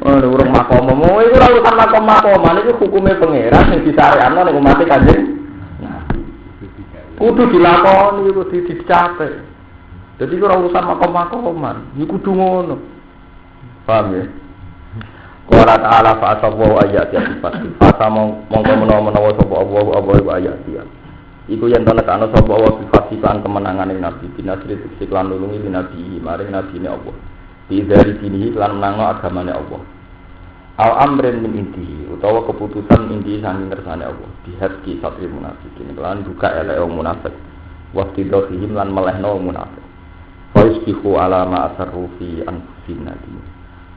Oh, urung makom mau iku ora urusan makom-makoman iki hukume pangeran sing disarekno nek umat Kanjeng. Kudu dilakoni kudu dicapai. Dadi ora urusan makom-makoman, iki kudu ngono. Paham ya? Qala ta'ala fa asawu ayati sifat. Asa mongko menawa sapa Allah ayat dia. Iku yen ana kana sapa Allah sifat lan kemenangane nabi binasri siklan nulungi nabi maring nabine Allah. Di dari sini lan menangno agamane Allah. Al amrin min intihi utawa keputusan inti saking kersane Allah. Dihadki satri munafikin lan buka elek wong munafik. Waqti dohihim lan melehno wong munafik. Fa yusbihu ala ma asarru fi anfusina.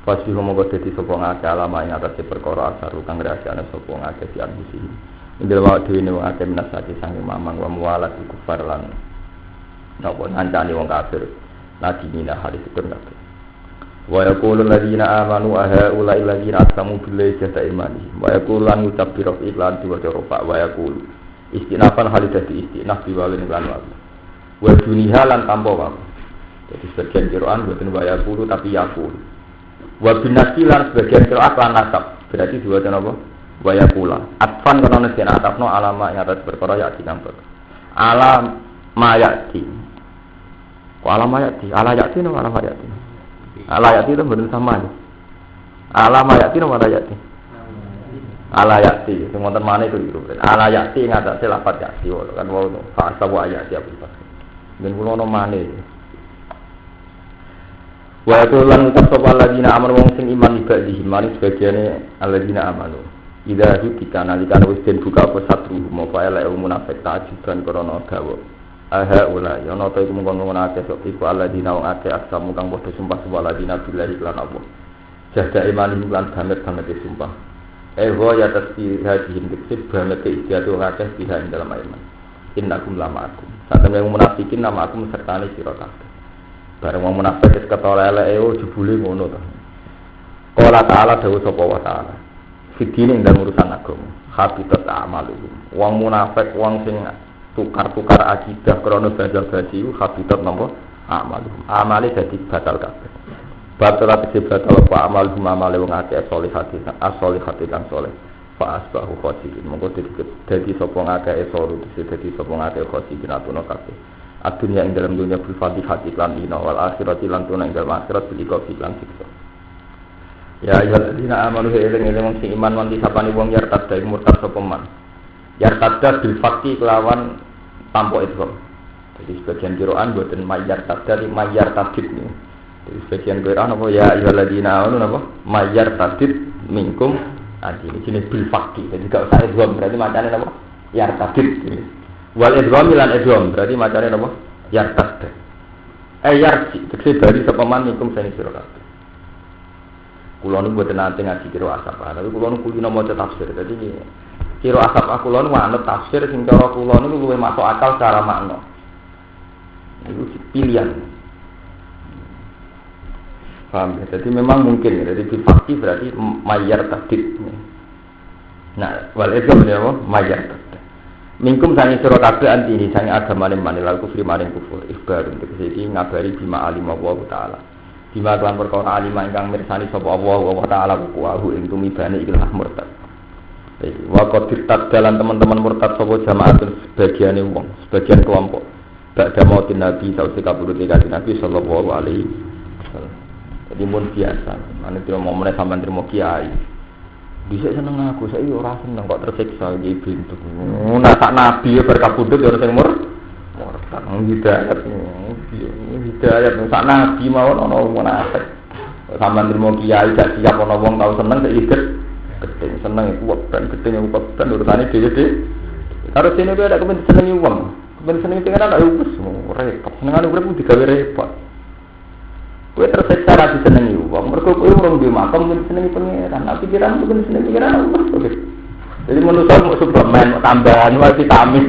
Pasti homo dadi sapa ngake alama ing atase perkara asaru kang rahasiane sapa ngake di anbusi. Indel wae dhewe ne ngake minasati sange mamang wa muwalat kufar lan napa ngancani wong kafir. Ladina hadis kabeh. Wa yaqulu alladziina aamanu ahaula alladziina aqsamu billahi jahda imanihim. Wa yaqulu lan ucap bi rafi lan diwaca rafa wa yaqulu istinafan halidati istinaf biwalin lan wa. Wa duniha lan tampa wa. Jadi sebagian Quran boten wa yaqulu tapi yaqulu. Wa binasilan sebagian qiraat lan nasab. Berarti dua apa? Wa yaqula. Atfan kana nek ana atafno alama ing atas perkara ya dikampek. Alam mayati. Ku alama yati, ala yati no alama yati. Ala yati itu bener sama. Alama yati no ala yati. Ala yati, sing wonten maneh itu iku. Ala yati ing atase lafaz yati kan wau fa sawa ayati apa iki. Men kula ono maneh. Wa tulan ucap sapa alladzina amanu wong sing iman ibadihi mari sebagiane alladzina amanu idza hukika nalika wis den buka apa satru apa elek munafik tajiban krana gawa aha ula ya ana ta iku mung ngono akeh sok iku alladzina wong akeh aksamu kang padha sumpah sapa alladzina billahi lan Allah jaga iman lan banget sumpah wa ya tasbih hadhim dikse banget istiadu akeh biha ing dalam iman innakum lama'akum satemene munafikin namakum sertane sira kabeh. Bareng wong munafik wis ketara eleke jebule ngono to. Qala ta'ala dawuh sapa wa ta'ala. Fidine ndang urusan agama. Habitat amalu. Wong munafik wong sing tukar-tukar akidah krana basa-basi habitat napa amalu. Amale dadi batal kabeh. Batal apa amal amale wong akeh solihati as-solihati kang soleh. Fa asbahu khosirin. Monggo dadi sapa ngakeh soru dadi sapa ngakeh khosirin atuna kabeh. Adunya ing dalam dunia berfadih hati lan dina wal akhirat lan tuna ing dalam akhirat bilika lan siksa. Ya ayyuhalladzina amanu eling-eling sing iman wanti sapane wong yartad dai murtad sapa man. Yartad bil fakti kelawan tanpa idgham. Jadi sebagian qiraan boten mayyartad dari mayyartadid niku. Jadi sebagian qiraan apa ya ayyuhalladzina amanu napa mayyartadid minkum adi jenis bil fakti. Jadi gak usah idgham berarti macane napa yartadid. Wal idgham lan idgham berarti macane napa? Yartad. Yarji tegese dari sapa man ikum sing sira kabeh. Kula niku mboten nate ngaji kira asap, tapi kula niku kulino maca tafsir. Dadi kira asap kula niku anut tafsir sing cara kula niku luwih masuk akal secara makna. Itu pilihan. Paham ya? Jadi memang mungkin jadi fakti berarti mayyar tadid. Nah, wal idgham apa? Mayyar tadid. Mingkum sangi sira kabeh antini sangi agamane manila kufri maring kufur ikhbar untuk iki ngabari bima alim Allah taala bima lan perkara alim ingkang mirsani sapa Allah taala kuwahu ing tumibane ikilah murtad. Wa qad dalan teman-teman murtad sapa jamaatun sebagiane wong sebagian kelompok bakda mautin nabi sawise kabudute kanjeng Nabi sallallahu alaihi wasallam. Jadi mun biasa ane trimo momene sampean trimo kiai bisa seneng aku, saya ora seneng kok tersiksa iki bintu. Nah sak nabi berkabudut ya sing murtad. Hidayat sak nabi mawon ana munafik. Sampeyan trimo kiai gak siap ana wong tau seneng sik iket. Keting seneng iku ben keting iku ben urusane dhewe-dhewe. Karo sene kuwi ada kepen senengi wong. Kepen senengi pengen ana wis repot. Senengane urip digawe repot. Kowe tersiksa ra disenengi wong. Mergo kowe urung duwe makam mung senengi pangeran. Tapi pikiran mung senengi pangeran. Jadi manusia mau suplemen, mau tambahan, mau vitamin.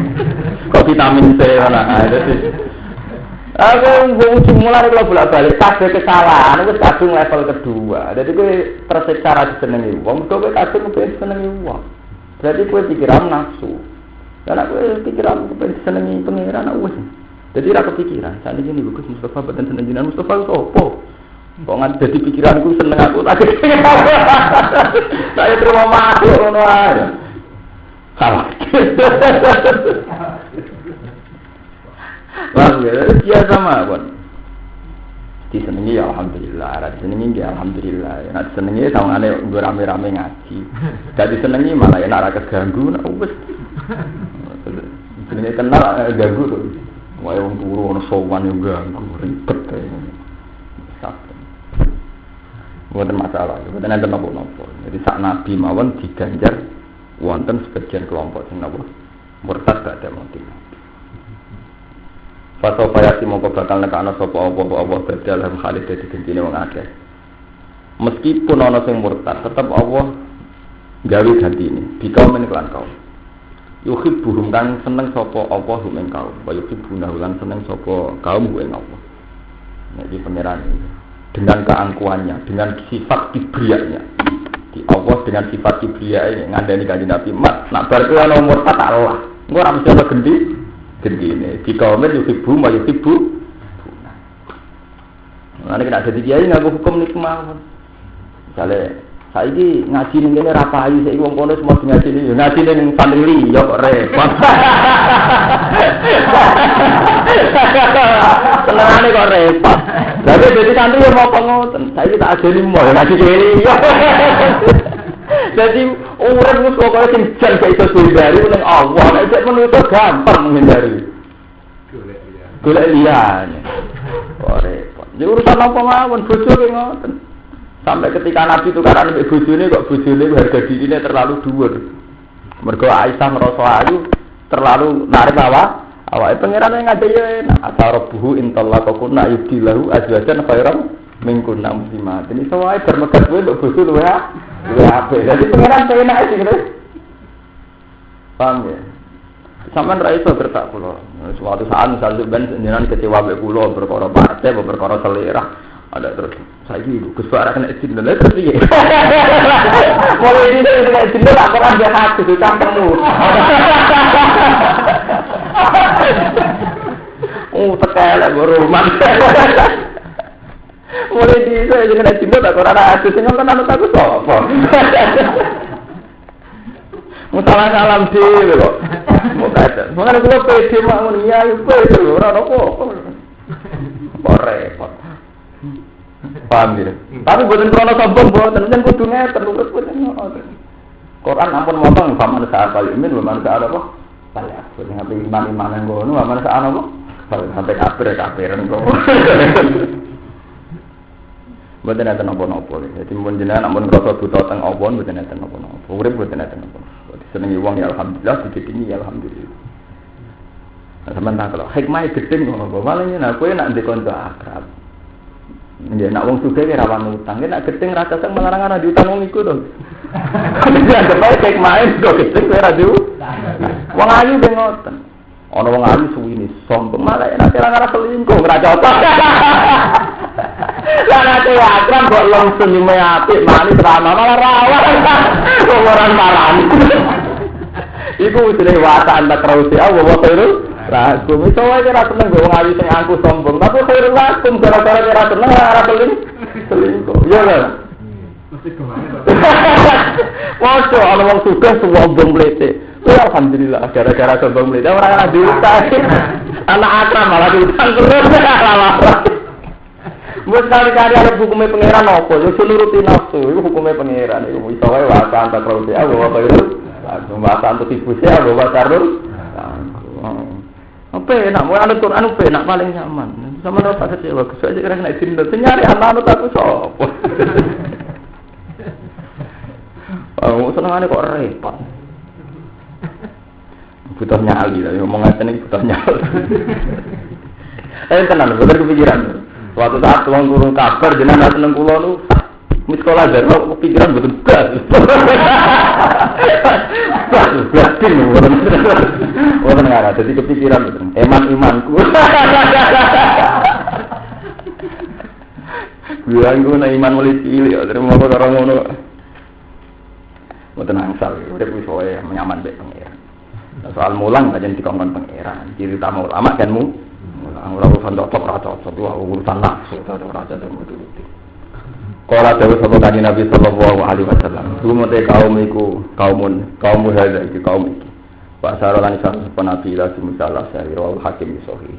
Kok vitamin C mana? Jadi aku mulai kalau bolak-balik kabeh kesalahan, wis kadung level kedua. Jadi kowe tersiksa ra disenengi wong, kowe kadung kepen senengi wong. Berarti kowe pikiran nafsu. Karena kowe pikiran kepen senengi pangeran wis. Jadi ra kepikiran. Sakniki niku Gus Mustafa boten seneng jenengan Mustafa opo? Kok ngan dadi pikiranku seneng aku tak. Saya terima mati ngono ae. Salah. Wah, ya sama pun. Disenengi ya alhamdulillah, ra disenengi ya alhamdulillah. Nek disenengi sawangane nggo rame-rame ngaji. Gak disenengi malah enak ra keganggu nek wis. Jenenge kenal ganggu to. Wae wong turu ono sowan yo ganggu ribet ae. Sakit. Bukan masalah, bukan ada nopo-nopo. Jadi sak nabi mawon diganjar wonten sebagian kelompok sing napa murtad gak ada motif. Faso payati mongko bakal nekana sapa apa dalam khalid dadi gentine wong akeh. Meskipun ana sing murtad, tetep Allah gawe gantine. Dikaum kelan kaum. Yuhibbuhum kan seneng sapa apa hum ing kaum. Wa yuhibbuna lan seneng sapa kaum ing Allah. Jadi pangeran dengan keangkuhannya, dengan sifat kibriyanya. Di Allah dengan sifat kibriya ini ngandani kanjeng Nabi mat. Nak bar kuwi ana murtad Allah. Engko ora mesti ana gendine. Di kaum yuhibbu ma yuhibbu. Ana kena dadi kiai ngaku hukum niku mawon. Misale saiki ngaji ning kene ra payu saiki wong kono semua ngaji ning ngaji ning santri ya kok repot. Senengane kok repot. Lah dadi santri yo mau ngoten. Saiki tak ajeni mau ngaji kene. Jadi urip wis pokoke sing jan gak iso dihindari ning Allah. Nek cek menungso gampang menghindari. Golek liyane. Kok repot. Ya urusan apa mawon bojo ki ngoten. Sampai ketika Nabi tukaran mbek bojone kok bojone harga dirine terlalu dhuwur. Mergo Aisyah ngrasa ayu terlalu narik awake pangeran ngajak yo enak. Asarabuhu intallaqakunna yubdilahu azwajan khairan minkunna muslimat. Ini sawae bermegat kowe mbok bojo luwe apik. Dadi pangeran enak iki lho. Paham ya? Sampeyan ra iso gertak kula. Suatu saat misal ben jenengan kecewa mbek kula perkara partai apa perkara selera. Ada terus saya ibu kesuara kena izin dan terus dia mulai ini kena izin dan aku ada hati itu kampungmu tekel baru rumah mulai di saya kena izin dan aku ada hati sehingga kan anak aku sopo musalah salam sih kok mau kata makanya aku pede mau niat itu pede orang apa repot. Paham ya? Tapi buatan krono sombong buatan, dan kudu ngeten, terus buatan ngoten. Quran ampun motong, faman sa'a kalimin, faman sa'a apa? Balik, buatan ngapain iman-iman yang ngono, faman sa'a apa? Sampai kafir-kafiran kok. Buatan ngeten apa-apa, jadi mungkin jenengan ampun kroso buta teng obon, buatan ngeten apa-apa. Urip buatan ngeten apa-apa. Senengi wong ya alhamdulillah, dikitingi ya alhamdulillah. Sementara kalau hikmah gedeng ngono, malah yen aku enak ndek kanca akrab. Ya nak wong sugih ora rawan utang, nek gedeng ra keseng melarang ana diutang wong iku to. Ya kepae hikmah kok gedeng ora diu. Wong ayu ben ngoten. Ana wong ayu suwini sombong malah enak ora selingkuh, ora cocok. Lah nek akrab kok langsung senyume apik, manis ramah malah rawan. Wong ora marani. Iku jenenge wasan tak rausi Allah wa khairul lakum. Iso wae ora seneng wong ayu sing angku sombong, tapi khairul lakum gara-gara ora seneng ora selingkuh. Iya lho. Mesti kemana to? Wajo ana wong sugih sombong mlete. Alhamdulillah gara-gara sombong mlete ora ana diutang. Anak akram malah diutang terus. Wes kali-kali ada hukumnya pangeran apa? Yo nuruti nafsu, itu hukumnya pangeran. Iku iso wae wasan tak rausi Allah wa khairul lakum. Wasan tu tibusi Allah wa khairul lakum. Apa enak, mau anut Quran apa enak paling nyaman. Sama ora tak kecewa, kesuwe kira kena izin dan nyari anak aku sapa. Oh, senengane kok repot. Butuh nyali lah, ngomong ngeten iki butuh nyali. Tenan, bener kepikiran. Suatu saat wong guru kabar jenengan seneng kula nu sekolah jero pikiran betul blas. Blas pin orang ngarah jadi kepikiran betul. Imanku. Bilang gue iman mulai cilik, terus mau orang ngono. Mau tenang sal, udah bisa menyaman be pangeran. Soal mulang aja dikongkon pangeran. Ciri utama ulama kan urusan cocok urusan nafsu, raja dan mututi. Kalau ada sahabat kanjeng Nabi Sallallahu Alaihi Wasallam, rumah kaum muhajir itu kaum itu. Bahasa orang Islam sepenabi lah semusalah sehari rawal hakim sohi.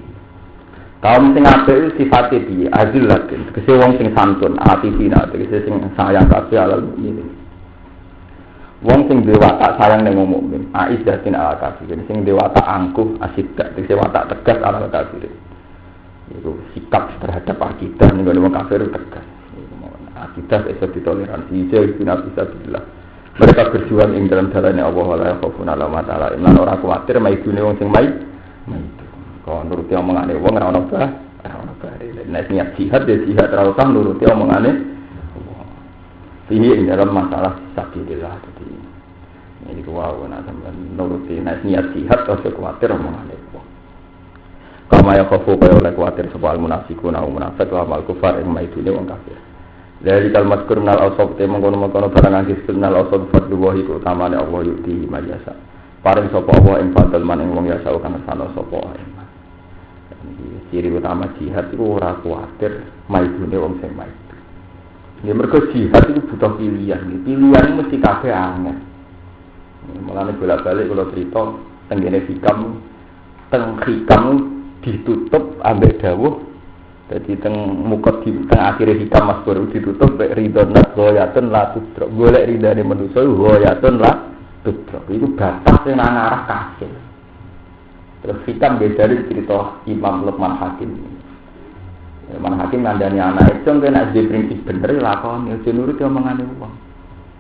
Kaum sing apik itu sifatnya piye? Adil lakin. Tegese wong sing santun, atifina, tegese sing sayang kabeh alal mukmin. Wong sing duwe watak sayang ning wong mukmin, aizzatin ala kafirin. Sing duwe watak angkuh, asidak, tegese watak tegas alal kafirin. Itu sikap terhadap akidah ning wong kafir tegas. Akidah bisa ditoleransi, jadi bisa billah. Mereka berjuang ing dalam jalannya Allah la yakhafun ala ma ta'ala. Lan ora kuwatir maidune wong sing maidu. Kalau nuruti omongane wong ora ono bah, nek niat jihad ya jihad ora usah nuruti omongane wong. Ini dalam masalah sabilillah tadi. Ini kuwawa nek sampeyan nuruti nek niat jihad ora kuwatir omongane wong. Kama ya khafu kaya oleh kuwatir sebal munafiqun au munafiq wa mal kufar ing maidune wong kafir. Dari kalimat kurnal ausab te mengkono-mengkono barang angkis kurnal ausab fadlullahi utamane Allah yuti majasa. Paring sapa Allah ing fadl man ing wong yasa kang sana sapa ae. Ciri utama jihad itu ora kuwatir maidune wong sing maidu. Ya mergo jihad itu butuh pilihan. Pilihan mesti kabeh angel. Mulane bolak-balik kula crita tenggene hikam ditutup ambek dawuh. Jadi mukot di tengah akhir hikam mas baru ditutup ridon nas goyatun la tudrok. Golek ridane manusa goyatun la tudrok. Itu batas yang ngarah kafir. Terus hikam beda dari cerita Imam Luqman Hakim. Luqman Hakim ngandani anak itu kena di prinsip bener lakon, ya nurut omongane wong.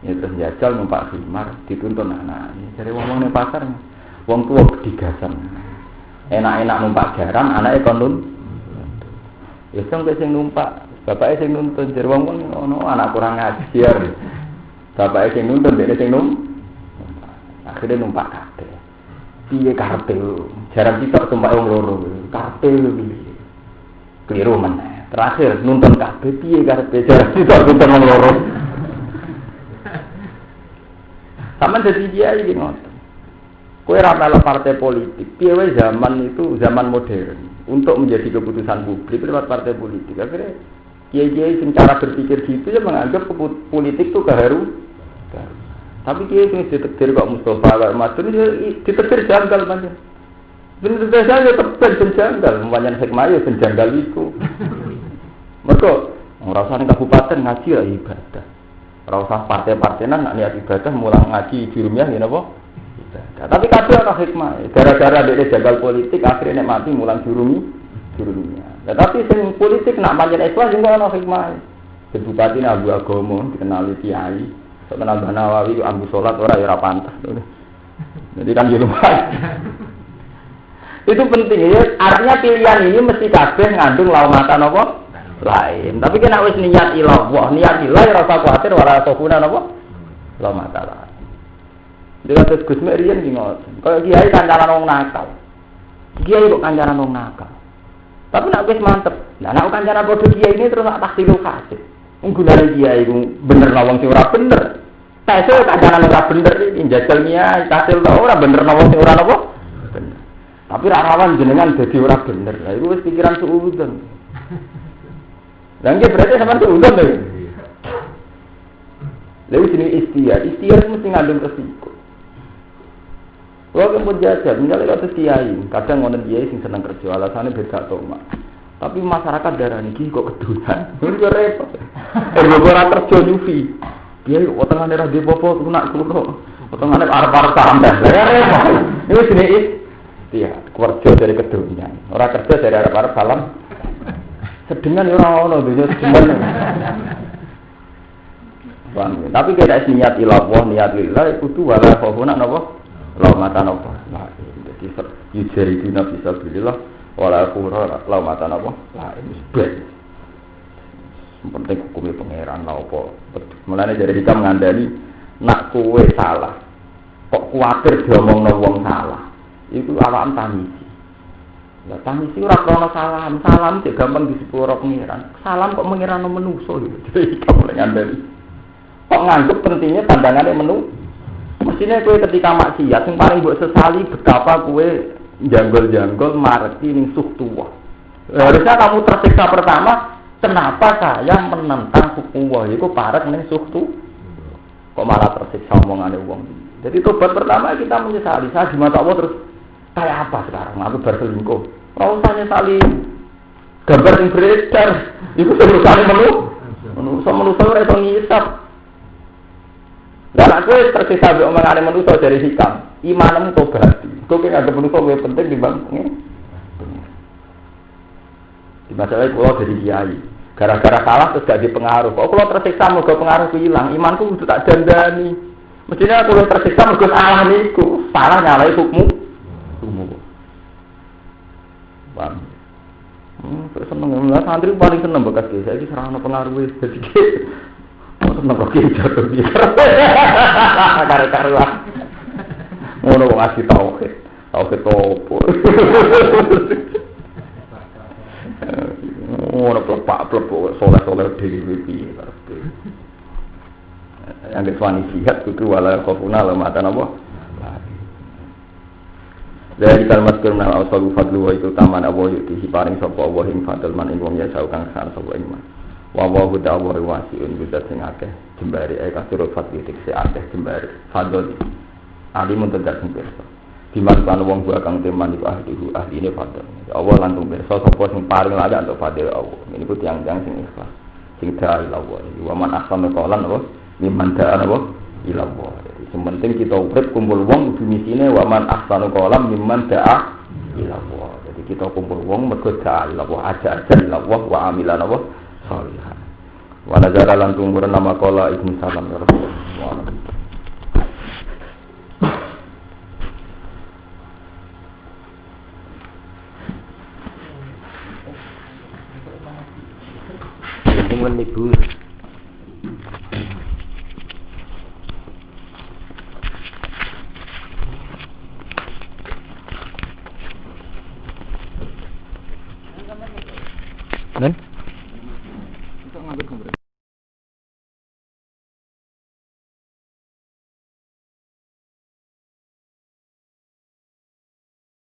Ya terus jajal numpak khimar dituntun anak. Jadi wong ning pasar wong tuwa digasan. Enak-enak numpak jaran, anake kon nun. Ya sampe sing numpak, bapake sing nuntun jar wong ngono anak kurang ngajar. Bapake sing nuntun dhek sing akhire numpak kabeh. Piye karepe? Jaran kita numpak wong loro. Karepe piye? Kliru meneh. Terakhir nuntun kabeh piye karepe? Jaran kita nuntun wong loro. Sampeyan dadi kiai iki ngoten. Kowe ora melok partai politik. Piye wae zaman itu zaman modern. Untuk menjadi keputusan publik lewat partai politik. Akhirnya kiai-kiai secara berpikir gitu ya menganggap politik itu keharu. Tapi kiai sing ditetir kok Mustafa kok Madun ditetir janggal pancen. Bener-bener saja teben janggal, pancen hikmah ya janggal iku. Mergo ora usah ning kabupaten ngaji ya ibadah. Ora usah partai-partainan nak niat ibadah mulang ngaji di rumah ya napa? Ibadah. Tapi kabeh ana hikmah. Gara-gara dhek janggal politik akhirnya nek mati mulang jurumi. Nah, tapi sing politik nak pancen ikhlas sing ana hikmah. Bupati Abu Agomo dikenali kiai. Kenal Nawawi itu ambu sholat ora ya ora pantas. Jadi kan di rumah. Itu penting ya. Artinya pilihan ini mesti kabeh ngandung laumatan apa? Lain. Tapi kena wis niat ilah, wah niat ilah ya rasa kuwatir wala sokuna apa? Laumatan lain. Dia kata Gus Merian ki ngoten. Kaya kiai kancaran wong nakal. Kiai kok kancaran wong nakal. Tapi nek wis mantep. Lah nek kancaran padha kiai ini terus tak taksilu kasih. Gunane kiai iku bener wong sing ora bener. Tasih kancaran ora bener iki njajal kiai, kasil ta ora bener wong sing ora napa? Bener. Tapi ra rawan jenengan dadi ora bener. Lah iku wis pikiran suudzon. Lah nggih berarti sampean suudzon lho. Lha iki ikhtiar mesti ngandung resiko. Kalau pun jajal, misalnya kata kiai, kadang ngono kiai sing seneng kerja, alasannya beda tomak. Tapi masyarakat darah ini kok kedulan, itu repot. Orang kerja nyufi, kiai kok tengah daerah di popo nak kuno, tengahnya arah-arah tambah, ya repot. Ini sini iya, kerja dari kedulan, orang kerja dari arah-arah salam. Sedengan orang ono, dunia sedengan. Tapi kita niat ilah, niat ilah itu wala khawfuna napa? Laumatan apa? Nah, jadi yujari dina bisa bilillah wala qura laumatan apa? Lah ini sebab penting hukumnya pangeran lah apa. Mulane dari kita ngandani nak kowe salah. Kok kuwatir diomongno wong salah. Iku awakmu tangisi. Lah tangisi ora krana salam cek gampang disepuro pangeran. Salam kok pangeran menungso gitu. Jadi kamu ngandani. Kok nganggep pentingnya pandangannya menungso. Mestinya kowe ketika maksiat sing paling mbok sesali betapa kowe janggol-janggol mareti ning suh tua. Harusnya kamu tersiksa pertama, kenapa saya menentang hukum Allah itu parek ning suh tua. Kok malah tersiksa omongane wong. Jadi tobat pertama kita menyesali, saya di mata Allah terus kayak apa sekarang? Aku berselingkuh. Ora usah nyesali. Gambar yang beredar, itu selusane menungso ora iso ngisap. Lah nek kowe tersiksa mbek omongane manusa dari hikam, imanmu tobat. Kowe ada manusa luwih penting dibanding di masalah kula dari kiai. Gara-gara salah terus gak dipengaruh. Kok kula tersiksa mergo pengaruh ilang, imanku kudu tak dandani. Mestinya aku tersiksa mergo salah niku, salah nyalai hukum. Bang. Seneng lah santri paling seneng bekas ki. Saiki ora ono pengaruh wis dadi. Seneng kok iki jatuh iki. Karo-karuan. Ngono kok ngasih tauhid. Tauhid opo? Ngono plek-plek soleh-soleh dhewe piye karepe. Yang keswani sihat kudu wala khofuna la mata napa? Dari kalimat kirna al-salu fadlu wa itu taman Allah yuti paring sapa Allah ing fadl man ing wong ya kang san sapa iman. Wa wa ta'ala wasiun bidat sing akeh jembare kasur fadli tekse akeh jembare fadl ali muntadak sing pirsa. Diman kan wong gua kang teman iku ahline fadl. Allah lantung pirsa sapa sing paring layak untuk fadl Allah. Niku tiyang-tiyang sing ikhlas. Sing da'i Allah. Wa man ahsana qalan apa? Mimman da'a apa? Ila Allah. Sementing kita urip kumpul wong kudu misine wa man ahsanu qalam mimman da'a ila Allah. Jadi kita kumpul wong mergo da'a ila Allah, aja ila Allah wa amilan Allah sholihan. Wa nazara lan tumuran nama qala ibnu salam ya Rasulullah. Hubungan ibu Nen? Untuk ngambil